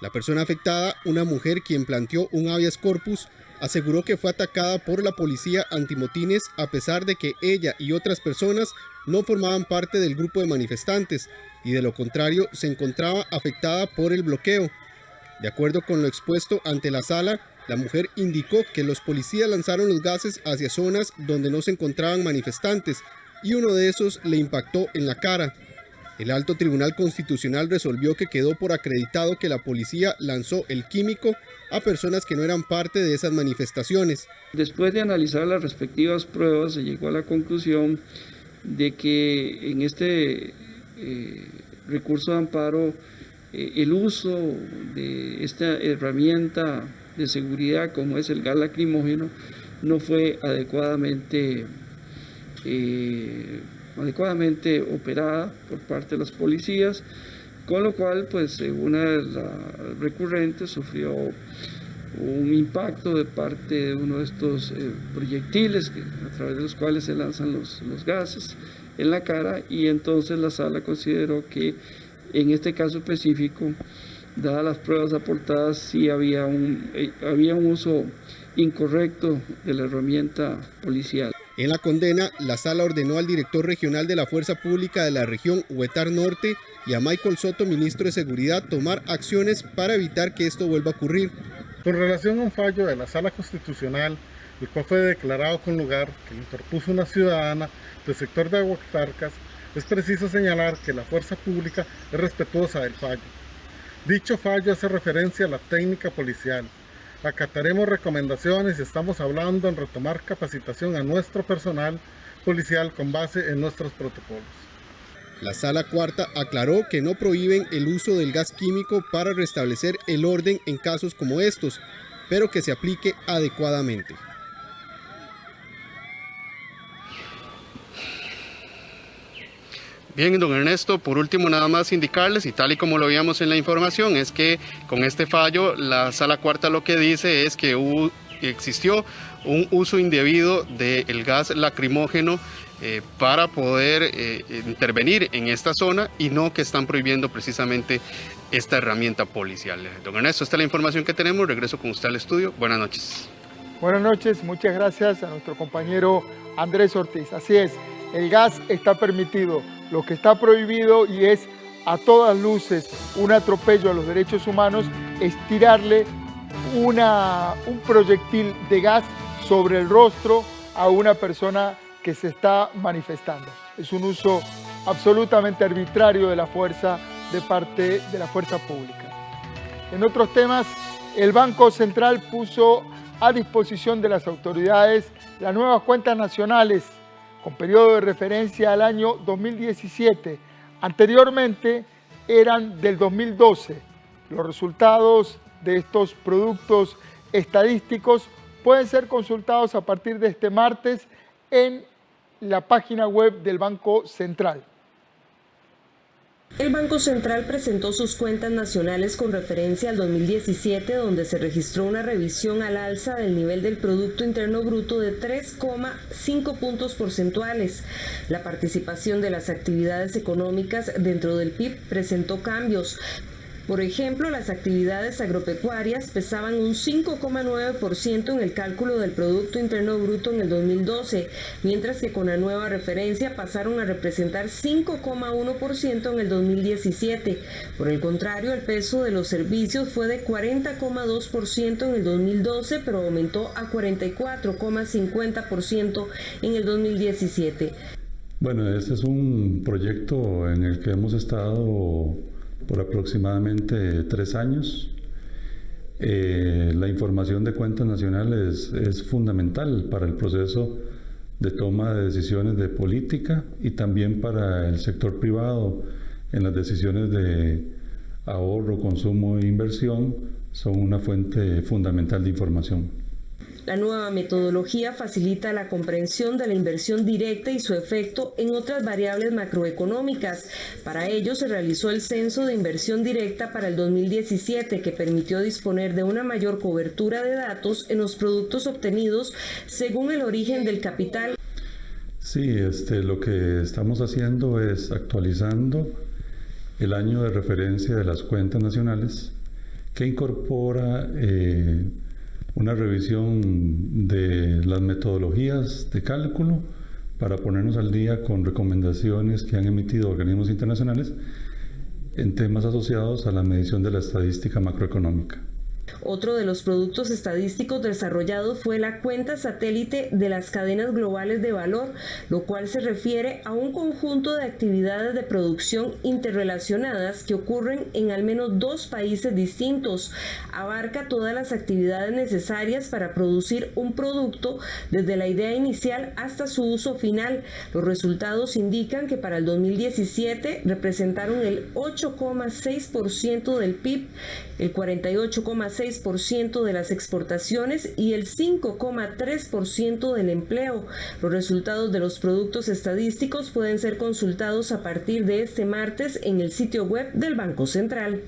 La persona afectada, una mujer quien planteó un habeas corpus, aseguró que fue atacada por la policía antimotines a pesar de que ella y otras personas no formaban parte del grupo de manifestantes y de lo contrario se encontraba afectada por el bloqueo. De acuerdo con lo expuesto ante la sala, la mujer indicó que los policías lanzaron los gases hacia zonas donde no se encontraban manifestantes y uno de esos le impactó en la cara. El Alto Tribunal Constitucional resolvió que quedó por acreditado que la policía lanzó el químico a personas que no eran parte de esas manifestaciones. Después de analizar las respectivas pruebas, se llegó a la conclusión de que en este recurso de amparo, el uso de esta herramienta de seguridad como es el gas lacrimógeno no fue adecuadamente operada por parte de las policías, con lo cual pues una de las recurrentes sufrió un impacto de parte de uno de estos proyectiles a través de los cuales se lanzan los gases en la cara, y entonces la sala consideró que en este caso específico, dadas las pruebas aportadas, sí había un uso incorrecto de la herramienta policial. En la condena, la sala ordenó al director regional de la Fuerza Pública de la región Huetar Norte y a Michael Soto, ministro de Seguridad, tomar acciones para evitar que esto vuelva a ocurrir. Con relación a un fallo de la Sala Constitucional, el cual fue declarado con lugar que le interpuso una ciudadana del sector de Aguasarcas, es preciso señalar que la fuerza pública es respetuosa del fallo. Dicho fallo hace referencia a la técnica policial. Acataremos recomendaciones y estamos hablando en retomar capacitación a nuestro personal policial con base en nuestros protocolos. La Sala Cuarta aclaró que no prohíben el uso del gas químico para restablecer el orden en casos como estos, pero que se aplique adecuadamente. Bien, don Ernesto, por último nada más indicarles, y tal y como lo veíamos en la información, es que con este fallo la Sala Cuarta lo que dice es que existió un uso indebido del gas lacrimógeno para poder intervenir en esta zona, y no que están prohibiendo precisamente esta herramienta policial. Don Ernesto, esta es la información que tenemos. Regreso con usted al estudio. Buenas noches. Buenas noches, muchas gracias a nuestro compañero Andrés Ortiz. Así es, el gas está permitido. Lo que está prohibido, y es a todas luces un atropello a los derechos humanos, es tirarle un proyectil de gas sobre el rostro a una persona que se está manifestando. Es un uso absolutamente arbitrario de la fuerza de parte de la fuerza pública. En otros temas, el Banco Central puso a disposición de las autoridades las nuevas cuentas nacionales con periodo de referencia al año 2017. Anteriormente eran del 2012. Los resultados de estos productos estadísticos pueden ser consultados a partir de este martes en la página web del Banco Central. El Banco Central presentó sus cuentas nacionales con referencia al 2017, donde se registró una revisión al alza del nivel del Producto Interno Bruto de 3,5 puntos porcentuales. La participación de las actividades económicas dentro del PIB presentó cambios. Por ejemplo, las actividades agropecuarias pesaban un 5,9% en el cálculo del Producto Interno Bruto en el 2012, mientras que con la nueva referencia pasaron a representar 5,1% en el 2017. Por el contrario, el peso de los servicios fue de 40,2% en el 2012, pero aumentó a 44,50% en el 2017. Bueno, este es un proyecto en el que hemos estado por aproximadamente 3 años. La información de cuentas nacionales es fundamental para el proceso de toma de decisiones de política y también para el sector privado en las decisiones de ahorro, consumo e inversión. Son una fuente fundamental de información. La nueva metodología facilita la comprensión de la inversión directa y su efecto en otras variables macroeconómicas. Para ello se realizó el censo de inversión directa para el 2017, que permitió disponer de una mayor cobertura de datos en los productos obtenidos según el origen del capital. Sí, lo que estamos haciendo es actualizando el año de referencia de las cuentas nacionales, que incorpora una revisión de las metodologías de cálculo para ponernos al día con recomendaciones que han emitido organismos internacionales en temas asociados a la medición de la estadística macroeconómica. Otro de los productos estadísticos desarrollados fue la cuenta satélite de las cadenas globales de valor, lo cual se refiere a un conjunto de actividades de producción interrelacionadas que ocurren en al menos 2 países distintos. Abarca todas las actividades necesarias para producir un producto, desde la idea inicial hasta su uso final. Los resultados indican que para el 2017 representaron el 8,6% del PIB, el 48,6% de las exportaciones y el 5,3% del empleo. Los resultados de los productos estadísticos pueden ser consultados a partir de este martes en el sitio web del Banco Central.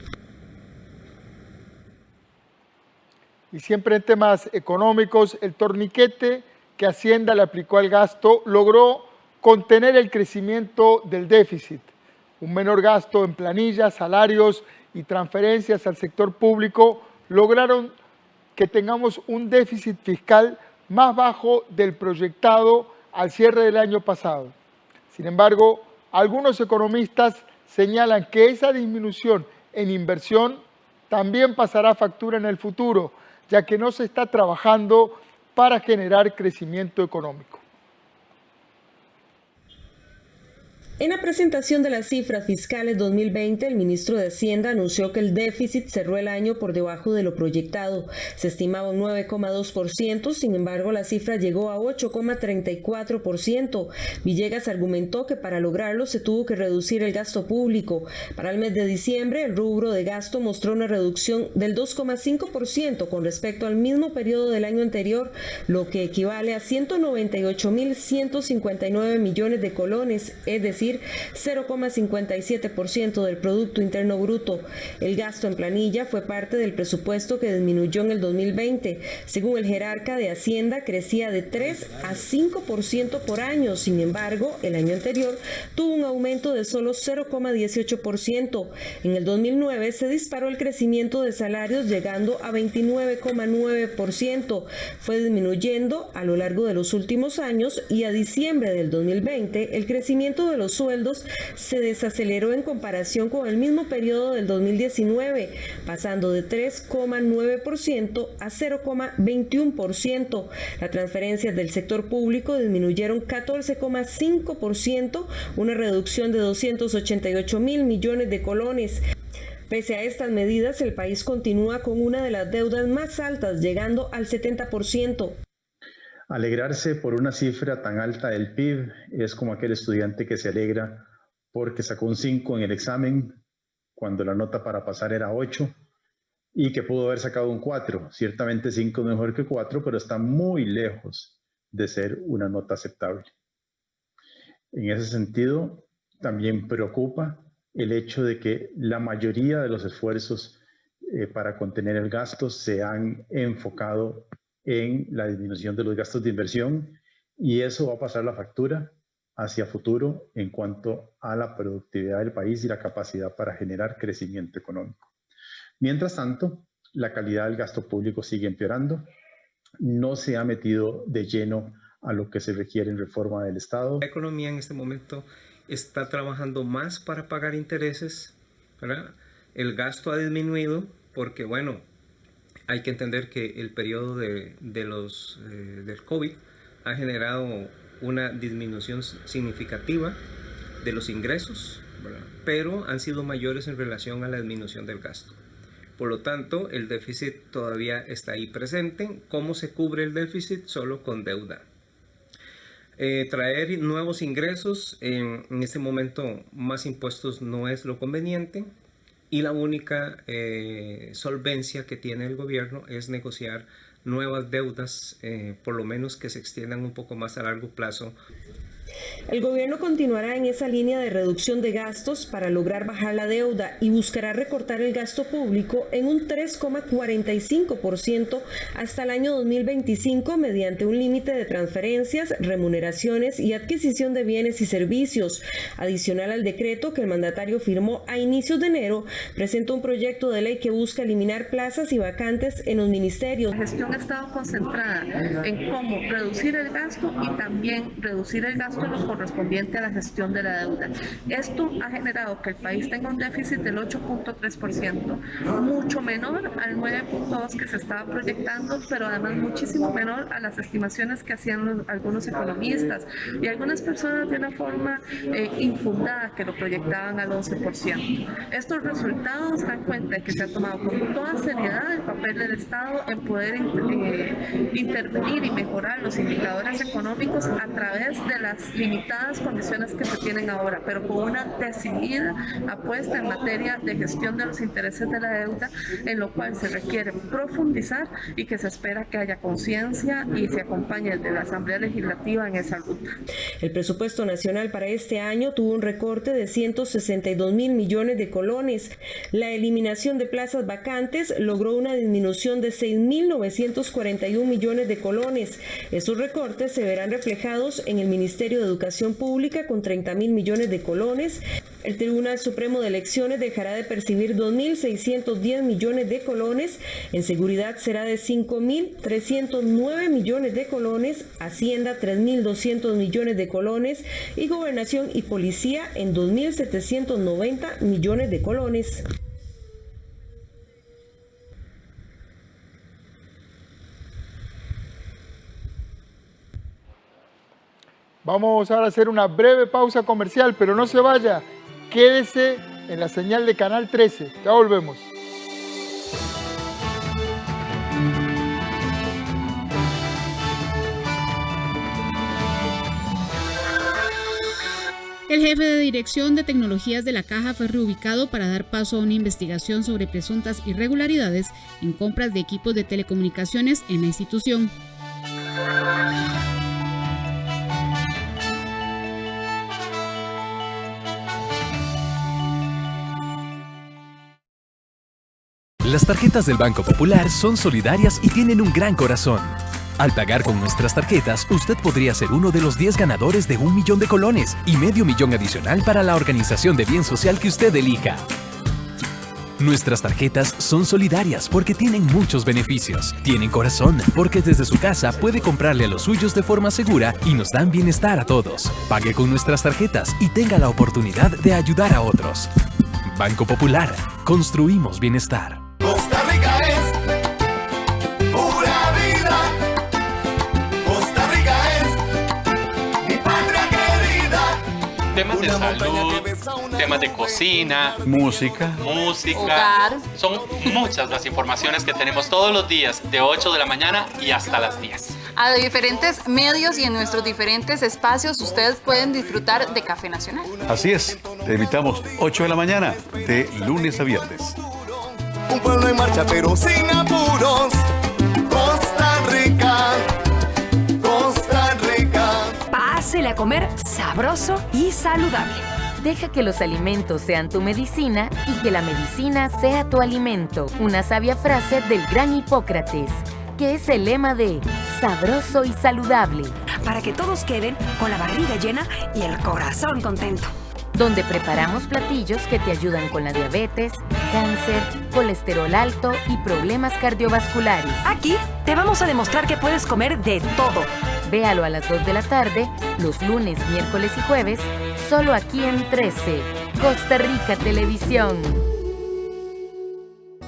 Y siempre en temas económicos, el torniquete que Hacienda le aplicó al gasto logró contener el crecimiento del déficit. Un menor gasto en planillas, salarios y transferencias al sector público lograron que tengamos un déficit fiscal más bajo del proyectado al cierre del año pasado. Sin embargo, algunos economistas señalan que esa disminución en inversión también pasará factura en el futuro, ya que no se está trabajando para generar crecimiento económico. En la presentación de las cifras fiscales 2020, el ministro de Hacienda anunció que el déficit cerró el año por debajo de lo proyectado. Se estimaba un 9,2%, sin embargo, la cifra llegó a 8,34%. Villegas argumentó que para lograrlo se tuvo que reducir el gasto público. Para el mes de diciembre, el rubro de gasto mostró una reducción del 2,5% con respecto al mismo periodo del año anterior, lo que equivale a 198.159 millones de colones, es decir, 0,57% del Producto Interno Bruto. El gasto en planilla fue parte del presupuesto que disminuyó en el 2020. Según el jerarca de Hacienda, crecía de 3 a 5% por año. Sin embargo, el año anterior tuvo un aumento de solo 0,18%. En el 2009 se disparó el crecimiento de salarios, llegando a 29,9%. Fue disminuyendo a lo largo de los últimos años y a diciembre del 2020 el crecimiento de los sueldos se desaceleró en comparación con el mismo periodo del 2019, pasando de 3,9% a 0,21%. Las transferencias del sector público disminuyeron 14,5%, una reducción de 288.000 millones de colones. Pese a estas medidas, el país continúa con una de las deudas más altas, llegando al 70%. Alegrarse por una cifra tan alta del PIB es como aquel estudiante que se alegra porque sacó un 5 en el examen cuando la nota para pasar era 8 y que pudo haber sacado un 4. Ciertamente 5 es mejor que 4, pero está muy lejos de ser una nota aceptable. En ese sentido, también preocupa el hecho de que la mayoría de los esfuerzos para contener el gasto se han enfocado en la disminución de los gastos de inversión, y eso va a pasar la factura hacia futuro en cuanto a la productividad del país y la capacidad para generar crecimiento económico. Mientras tanto, la calidad del gasto público sigue empeorando, no se ha metido de lleno a lo que se requiere en reforma del Estado. La economía en este momento está trabajando más para pagar intereses, ¿verdad? El gasto ha disminuido porque, bueno, hay que entender que el periodo del COVID ha generado una disminución significativa de los ingresos, ¿verdad? Pero han sido mayores en relación a la disminución del gasto. Por lo tanto, el déficit todavía está ahí presente. ¿Cómo se cubre el déficit? Solo con deuda. Traer nuevos ingresos, en este momento más impuestos no es lo conveniente, y la única solvencia que tiene el gobierno es negociar nuevas deudas, por lo menos que se extiendan un poco más a largo plazo. El gobierno continuará en esa línea de reducción de gastos para lograr bajar la deuda y buscará recortar el gasto público en un 3,45% hasta el año 2025 mediante un límite de transferencias, remuneraciones y adquisición de bienes y servicios. Adicional al decreto que el mandatario firmó a inicios de enero, presentó un proyecto de ley que busca eliminar plazas y vacantes en los ministerios. La gestión ha estado concentrada en cómo reducir el gasto y también reducir el gasto en lo correspondiente a la gestión de la deuda. Esto ha generado que el país tenga un déficit del 8,3%, mucho menor al 9,2% que se estaba proyectando, pero además muchísimo menor a las estimaciones que hacían algunos economistas y algunas personas de una forma infundada que lo proyectaban al 11%. Estos resultados dan cuenta de que se ha tomado con toda seriedad el papel del Estado en poder intervenir y mejorar los indicadores económicos a través de las limitadas condiciones que se tienen ahora, pero con una decidida apuesta en materia de gestión de los intereses de la deuda, en lo cual se requiere profundizar y que se espera que haya conciencia y se acompañe de la Asamblea Legislativa en esa ruta. El presupuesto nacional para este año tuvo un recorte de 162.000 millones de colones. La eliminación de plazas vacantes logró una disminución de 6.941 millones de colones. Esos recortes se verán reflejados en el Ministerio de Educación Pública con 30.000 millones de colones. El Tribunal Supremo de Elecciones dejará de percibir 2.610 millones de colones. En seguridad será de 5.309 millones de colones. Hacienda 3.200 millones de colones. Y Gobernación y Policía en 2.790 millones de colones. Vamos ahora a hacer una breve pausa comercial, pero no se vaya, quédese en la señal de Canal 13. Ya volvemos. El jefe de Dirección de Tecnologías de la Caja fue reubicado para dar paso a una investigación sobre presuntas irregularidades en compras de equipos de telecomunicaciones en la institución. Las tarjetas del Banco Popular son solidarias y tienen un gran corazón. Al pagar con nuestras tarjetas, usted podría ser uno de los 10 ganadores de 1 millón de colones y medio millón adicional para la organización de bien social que usted elija. Nuestras tarjetas son solidarias porque tienen muchos beneficios. Tienen corazón porque desde su casa puede comprarle a los suyos de forma segura y nos dan bienestar a todos. Pague con nuestras tarjetas y tenga la oportunidad de ayudar a otros. Banco Popular. Construimos bienestar. Costa Rica es pura vida. Costa Rica es mi patria querida. Temas de salud, temas de cocina, música, hogar. Son muchas las informaciones que tenemos todos los días de 8 de la mañana y hasta las 10. A diferentes medios y en nuestros diferentes espacios ustedes pueden disfrutar de Café Nacional. Así es, te invitamos 8 de la mañana, de lunes a viernes. Un pueblo en marcha pero sin apuros. Costa Rica, Costa Rica. Pásele a comer sabroso y saludable. Deja que los alimentos sean tu medicina y que la medicina sea tu alimento. Una sabia frase del gran Hipócrates, que es el lema de sabroso y saludable. Para que todos queden con la barriga llena y el corazón contento. Donde preparamos platillos que te ayudan con la diabetes, cáncer, colesterol alto y problemas cardiovasculares. Aquí te vamos a demostrar que puedes comer de todo. Véalo a las 2 de la tarde, los lunes, miércoles y jueves, solo aquí en 13, Costa Rica Televisión.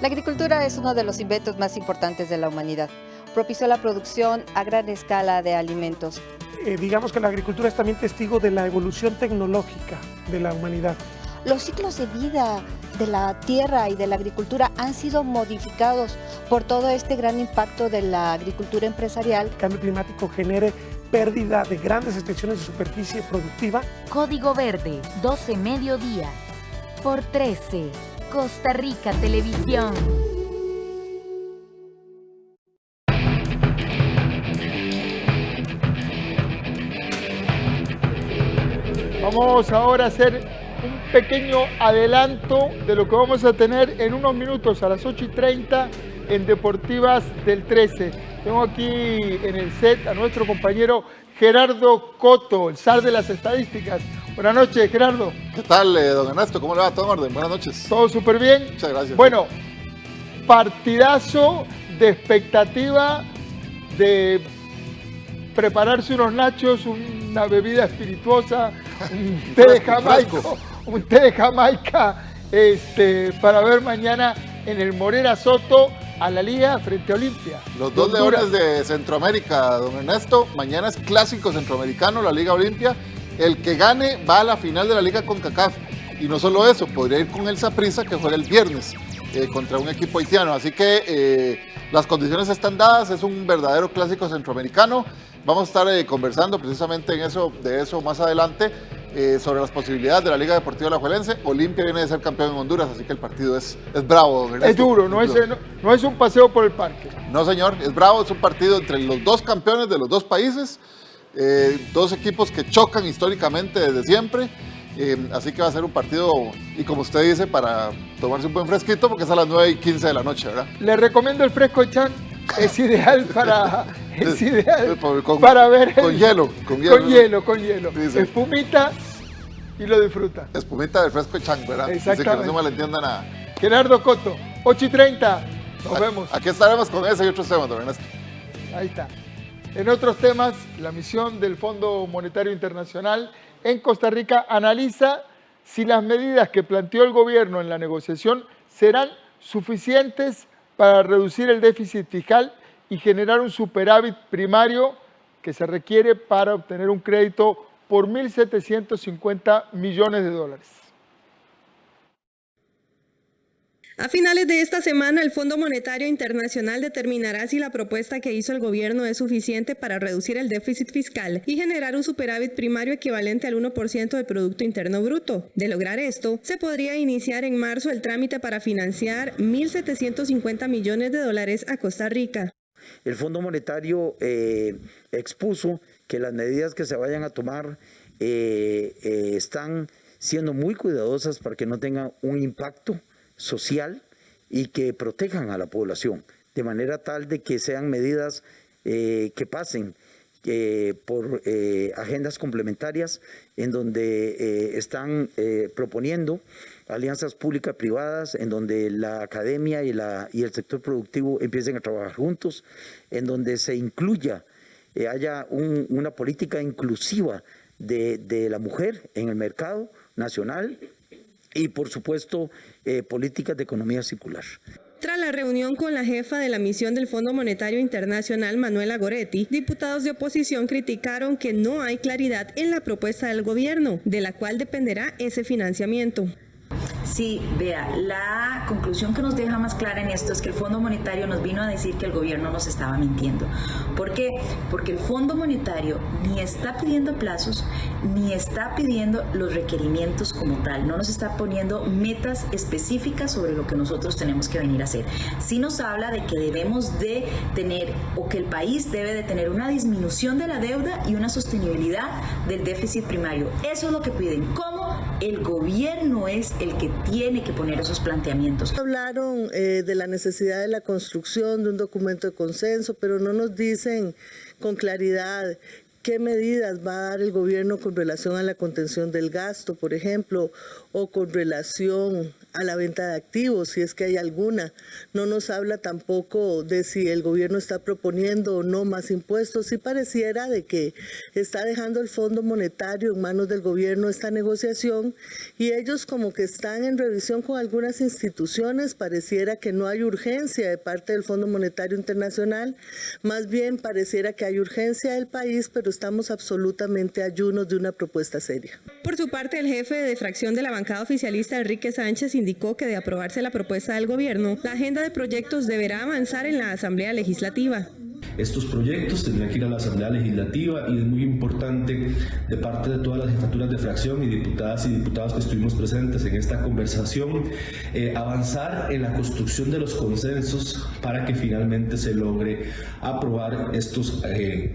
La agricultura es uno de los inventos más importantes de la humanidad. Propició la producción a gran escala de alimentos. Digamos que la agricultura es también testigo de la evolución tecnológica de la humanidad. Los ciclos de vida de la tierra y de la agricultura han sido modificados por todo este gran impacto de la agricultura empresarial. El cambio climático genere pérdida de grandes extensiones de superficie productiva. Código Verde, 12 mediodía, por 13, Costa Rica Televisión. Vamos ahora a hacer un pequeño adelanto de lo que vamos a tener en unos minutos a las 8:30 en Deportivas del 13. Tengo aquí en el set a nuestro compañero Gerardo Coto, el zar de las estadísticas. Buenas noches, Gerardo. ¿Qué tal, don Ernesto? ¿Cómo le va? ¿Todo en orden? Buenas noches. ¿Todo súper bien? Muchas gracias. Bueno, partidazo de expectativa, de prepararse unos nachos, una bebida espirituosa, un té de Jamaica, para ver mañana en el Morera Soto a la Liga frente a Olimpia. Los dos leones de Centroamérica, don Ernesto. Mañana es clásico centroamericano, la Liga Olimpia. El que gane va a la final de la Liga CONCACAF. Y no solo eso, podría ir con el Saprissa que juega el viernes contra un equipo haitiano. Así que las condiciones están dadas, es un verdadero clásico centroamericano. Vamos a estar conversando precisamente de eso más adelante, sobre las posibilidades de la Liga Deportiva Alajuelense. Olimpia viene de ser campeón en Honduras, así que el partido es bravo. Ernesto. Es duro, no es un paseo por el parque. No, señor, es bravo, es un partido entre los dos campeones de los dos países, dos equipos que chocan históricamente desde siempre. Así que va a ser un partido, y como usted dice, para tomarse un buen fresquito, porque es a las 9:15 de la noche, ¿verdad? Le recomiendo el fresco Chan, es ideal para para ver. Con hielo. Con hielo. Dice. Espumita y lo disfruta. Espumita del fresco Chan, ¿verdad? Exactamente. Así que no se malentienda nada. Gerardo Coto, 8:30, nos vemos. Aquí estaremos con ese y otros temas, don Ernesto. Ahí está. En otros temas, la misión del Fondo Monetario Internacional en Costa Rica analiza si las medidas que planteó el gobierno en la negociación serán suficientes para reducir el déficit fiscal y generar un superávit primario que se requiere para obtener un crédito por $1.750 millones. A finales de esta semana, el Fondo Monetario Internacional determinará si la propuesta que hizo el gobierno es suficiente para reducir el déficit fiscal y generar un superávit primario equivalente al 1% del Producto Interno Bruto. De lograr esto, se podría iniciar en marzo el trámite para financiar $1.750 millones a Costa Rica. El Fondo Monetario expuso que las medidas que se vayan a tomar están siendo muy cuidadosas para que no tengan un impacto social y que protejan a la población, de manera tal de que sean medidas que pasen por agendas complementarias en donde están proponiendo alianzas públicas-privadas, en donde la academia y el sector productivo empiecen a trabajar juntos, en donde se incluya, haya una política inclusiva de la mujer en el mercado nacional y, por supuesto, políticas de economía circular. Tras la reunión con la jefa de la misión del Fondo Monetario Internacional, Manuela Goretti, diputados de oposición criticaron que no hay claridad en la propuesta del gobierno, de la cual dependerá ese financiamiento. Sí, vea, la conclusión que nos deja más clara en esto es que el Fondo Monetario nos vino a decir que el gobierno nos estaba mintiendo. ¿Por qué? Porque el Fondo Monetario ni está pidiendo plazos, ni está pidiendo los requerimientos como tal. No nos está poniendo metas específicas sobre lo que nosotros tenemos que venir a hacer. Sí nos habla de que debemos de tener, o que el país debe de tener una disminución de la deuda y una sostenibilidad del déficit primario. Eso es lo que piden. ¿Cómo? El gobierno es el que tiene que poner esos planteamientos. Hablaron de la necesidad de la construcción de un documento de consenso, pero no nos dicen con claridad qué medidas va a dar el gobierno con relación a la contención del gasto, por ejemplo, o con relación a la venta de activos, si es que hay alguna. No nos habla tampoco de si el gobierno está proponiendo o no más impuestos. Sí pareciera de que está dejando el Fondo Monetario en manos del gobierno esta negociación y ellos como que están en revisión con algunas instituciones. Pareciera que no hay urgencia de parte del Fondo Monetario Internacional, más bien pareciera que hay urgencia del país, pero estamos absolutamente ayunos de una propuesta seria. Por su parte, el jefe de fracción de la bancada oficialista, Enrique Sánchez, indicó que de aprobarse la propuesta del gobierno, la agenda de proyectos deberá avanzar en la Asamblea Legislativa. Estos proyectos tendrán que ir a la Asamblea Legislativa y es muy importante de parte de todas las jefaturas de fracción y diputadas y diputados que estuvimos presentes en esta conversación, avanzar en la construcción de los consensos para que finalmente se logre aprobar estos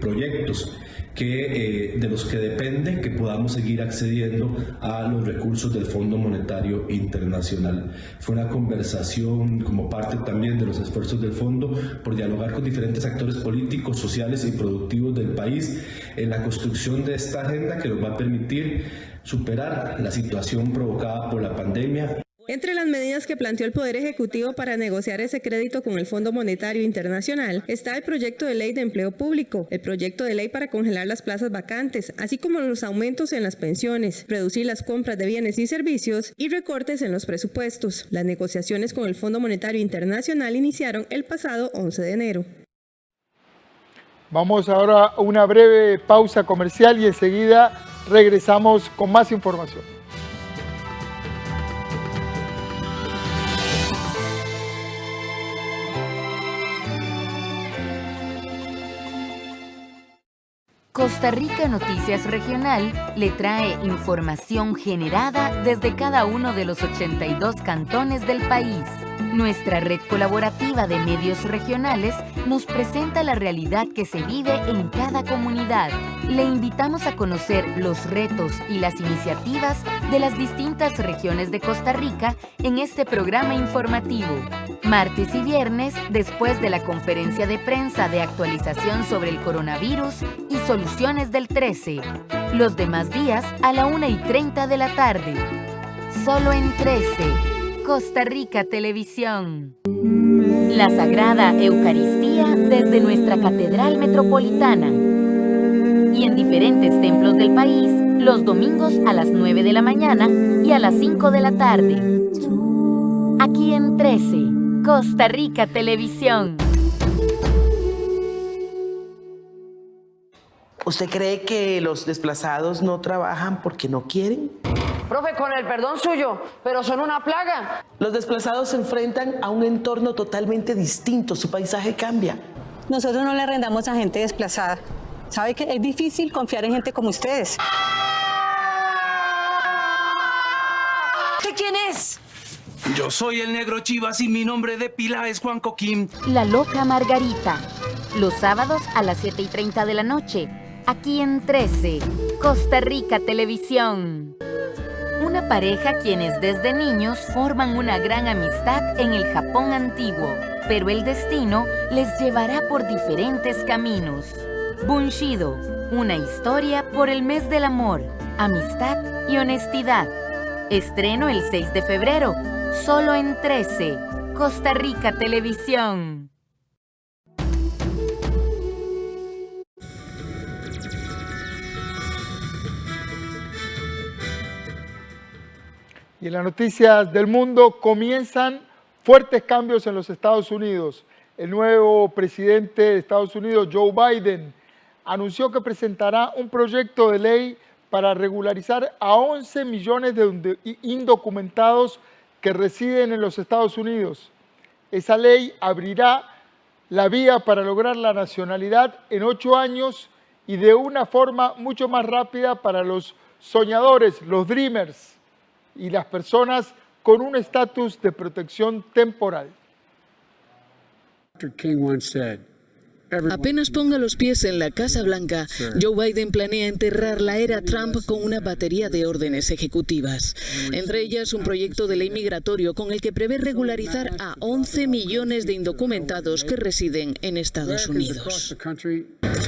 proyectos de los que depende que podamos seguir accediendo a los recursos del Fondo Monetario Internacional. Fue una conversación como parte también de los esfuerzos del Fondo por dialogar con diferentes actores políticos, sociales y productivos del país en la construcción de esta agenda que nos va a permitir superar la situación provocada por la pandemia. Entre las medidas que planteó el Poder Ejecutivo para negociar ese crédito con el Fondo Monetario Internacional está el proyecto de ley de empleo público, el proyecto de ley para congelar las plazas vacantes, así como los aumentos en las pensiones, reducir las compras de bienes y servicios y recortes en los presupuestos. Las negociaciones con el Fondo Monetario Internacional iniciaron el pasado 11 de enero. Vamos ahora a una breve pausa comercial y enseguida regresamos con más información. Costa Rica Noticias Regional le trae información generada desde cada uno de los 82 cantones del país. Nuestra red colaborativa de medios regionales nos presenta la realidad que se vive en cada comunidad. Le invitamos a conocer los retos y las iniciativas de las distintas regiones de Costa Rica en este programa informativo. Martes y viernes, después de la conferencia de prensa de actualización sobre el coronavirus y soluciones del 13. Los demás días a la 1:30 de la tarde. Solo en 13. Costa Rica Televisión. La Sagrada Eucaristía desde nuestra Catedral Metropolitana. Y en diferentes templos del país, los domingos a las 9 de la mañana y a las 5 de la tarde. Aquí en 13. Costa Rica Televisión. ¿Usted cree que los desplazados no trabajan porque no quieren? Profe, con el perdón suyo, pero son una plaga. Los desplazados se enfrentan a un entorno totalmente distinto, su paisaje cambia. Nosotros no le arrendamos a gente desplazada. ¿Sabe que es difícil confiar en gente como ustedes? ¿Usted quién es? Yo soy el Negro Chivas y mi nombre de pila es Juan Coquín. La Loca Margarita. Los sábados a las 7:30 de la noche. Aquí en 13. Costa Rica Televisión. Una pareja quienes desde niños forman una gran amistad en el Japón antiguo, pero el destino les llevará por diferentes caminos. Bunshido, una historia por el mes del amor, amistad y honestidad. Estreno el 6 de febrero, solo en 13. Costa Rica Televisión. Y en las noticias del mundo comienzan fuertes cambios en los Estados Unidos. El nuevo presidente de Estados Unidos, Joe Biden, anunció que presentará un proyecto de ley para regularizar a 11 millones de indocumentados que residen en los Estados Unidos. Esa ley abrirá la vía para lograr la nacionalidad en 8 años y de una forma mucho más rápida para los soñadores, los dreamers, y las personas con un estatus de protección temporal. Apenas ponga los pies en la Casa Blanca, Joe Biden planea enterrar la era Trump con una batería de órdenes ejecutivas. Entre ellas, un proyecto de ley migratorio con el que prevé regularizar a 11 millones de indocumentados que residen en Estados Unidos.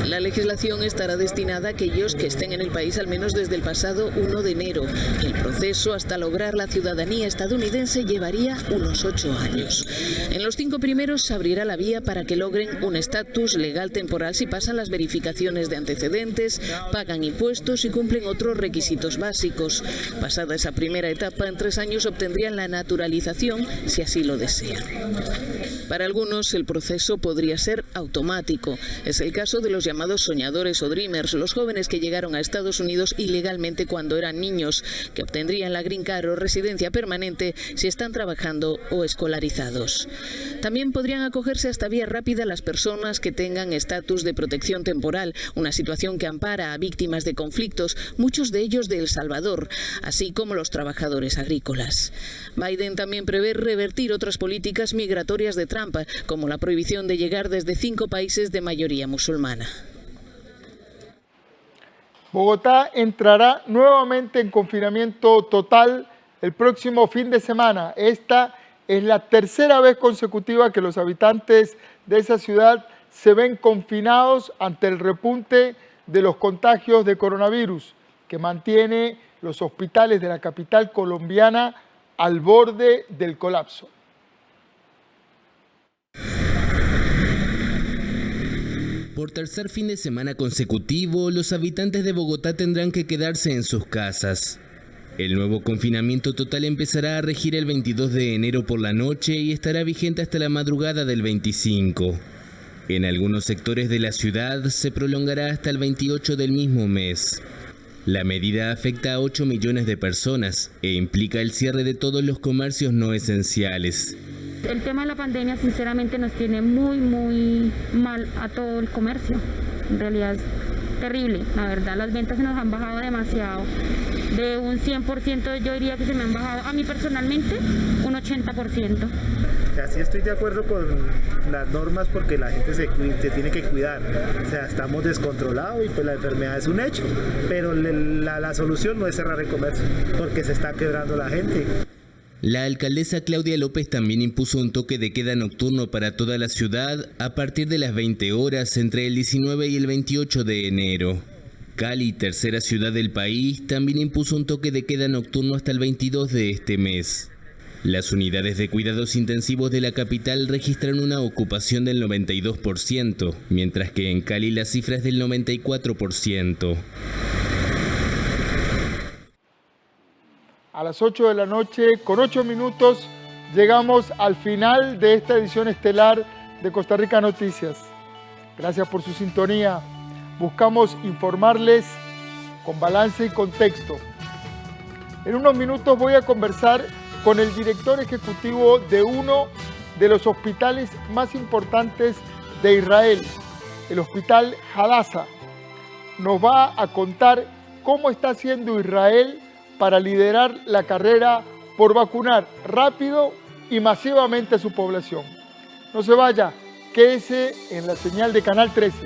La legislación estará destinada a aquellos que estén en el país al menos desde el pasado 1 de enero. El proceso hasta lograr la ciudadanía estadounidense llevaría unos 8 años. En los 5 primeros se abrirá la vía para que logren un estatus legal temporal si pasan las verificaciones de antecedentes, pagan impuestos y cumplen otros requisitos básicos. Pasada esa primera etapa, en 3 años obtendrían la naturalización si así lo desean. Para algunos el proceso podría ser automático. Es el caso de los los llamados soñadores o dreamers, los jóvenes que llegaron a Estados Unidos ilegalmente cuando eran niños, que obtendrían la green card o residencia permanente si están trabajando o escolarizados. También podrían acogerse hasta vía rápida las personas que tengan estatus de protección temporal, una situación que ampara a víctimas de conflictos, muchos de ellos de El Salvador, así como los trabajadores agrícolas. Biden también prevé revertir otras políticas migratorias de Trump, como la prohibición de llegar desde 5 países de mayoría musulmana. Bogotá entrará nuevamente en confinamiento total el próximo fin de semana. Esta es la tercera vez consecutiva que los habitantes de esa ciudad se ven confinados ante el repunte de los contagios de coronavirus, que mantiene los hospitales de la capital colombiana al borde del colapso. Por tercer fin de semana consecutivo, los habitantes de Bogotá tendrán que quedarse en sus casas. El nuevo confinamiento total empezará a regir el 22 de enero por la noche y estará vigente hasta la madrugada del 25. En algunos sectores de la ciudad se prolongará hasta el 28 del mismo mes. La medida afecta a 8 millones de personas e implica el cierre de todos los comercios no esenciales. El tema de la pandemia sinceramente nos tiene muy mal a todo el comercio. En realidad es terrible, la verdad las ventas se nos han bajado demasiado. De un 100% yo diría que se me han bajado a mí personalmente un 80%. Así estoy de acuerdo con las normas porque la gente se tiene que cuidar. O sea, estamos descontrolados y pues la enfermedad es un hecho, pero la solución no es cerrar el comercio porque se está quebrando la gente. La alcaldesa Claudia López también impuso un toque de queda nocturno para toda la ciudad a partir de las 20 horas entre el 19 y el 28 de enero. Cali, tercera ciudad del país, también impuso un toque de queda nocturno hasta el 22 de este mes. Las unidades de cuidados intensivos de la capital registran una ocupación del 92%, mientras que en Cali la cifra es del 94%. A las 8 de la noche, con 8 minutos, llegamos al final de esta edición estelar de Costa Rica Noticias. Gracias por su sintonía. Buscamos informarles con balance y contexto. En unos minutos voy a conversar con el director ejecutivo de uno de los hospitales más importantes de Israel, el Hospital Hadassah. Nos va a contar cómo está haciendo Israel para liderar la carrera por vacunar rápido y masivamente a su población. No se vaya, quédese en la señal de Canal 13.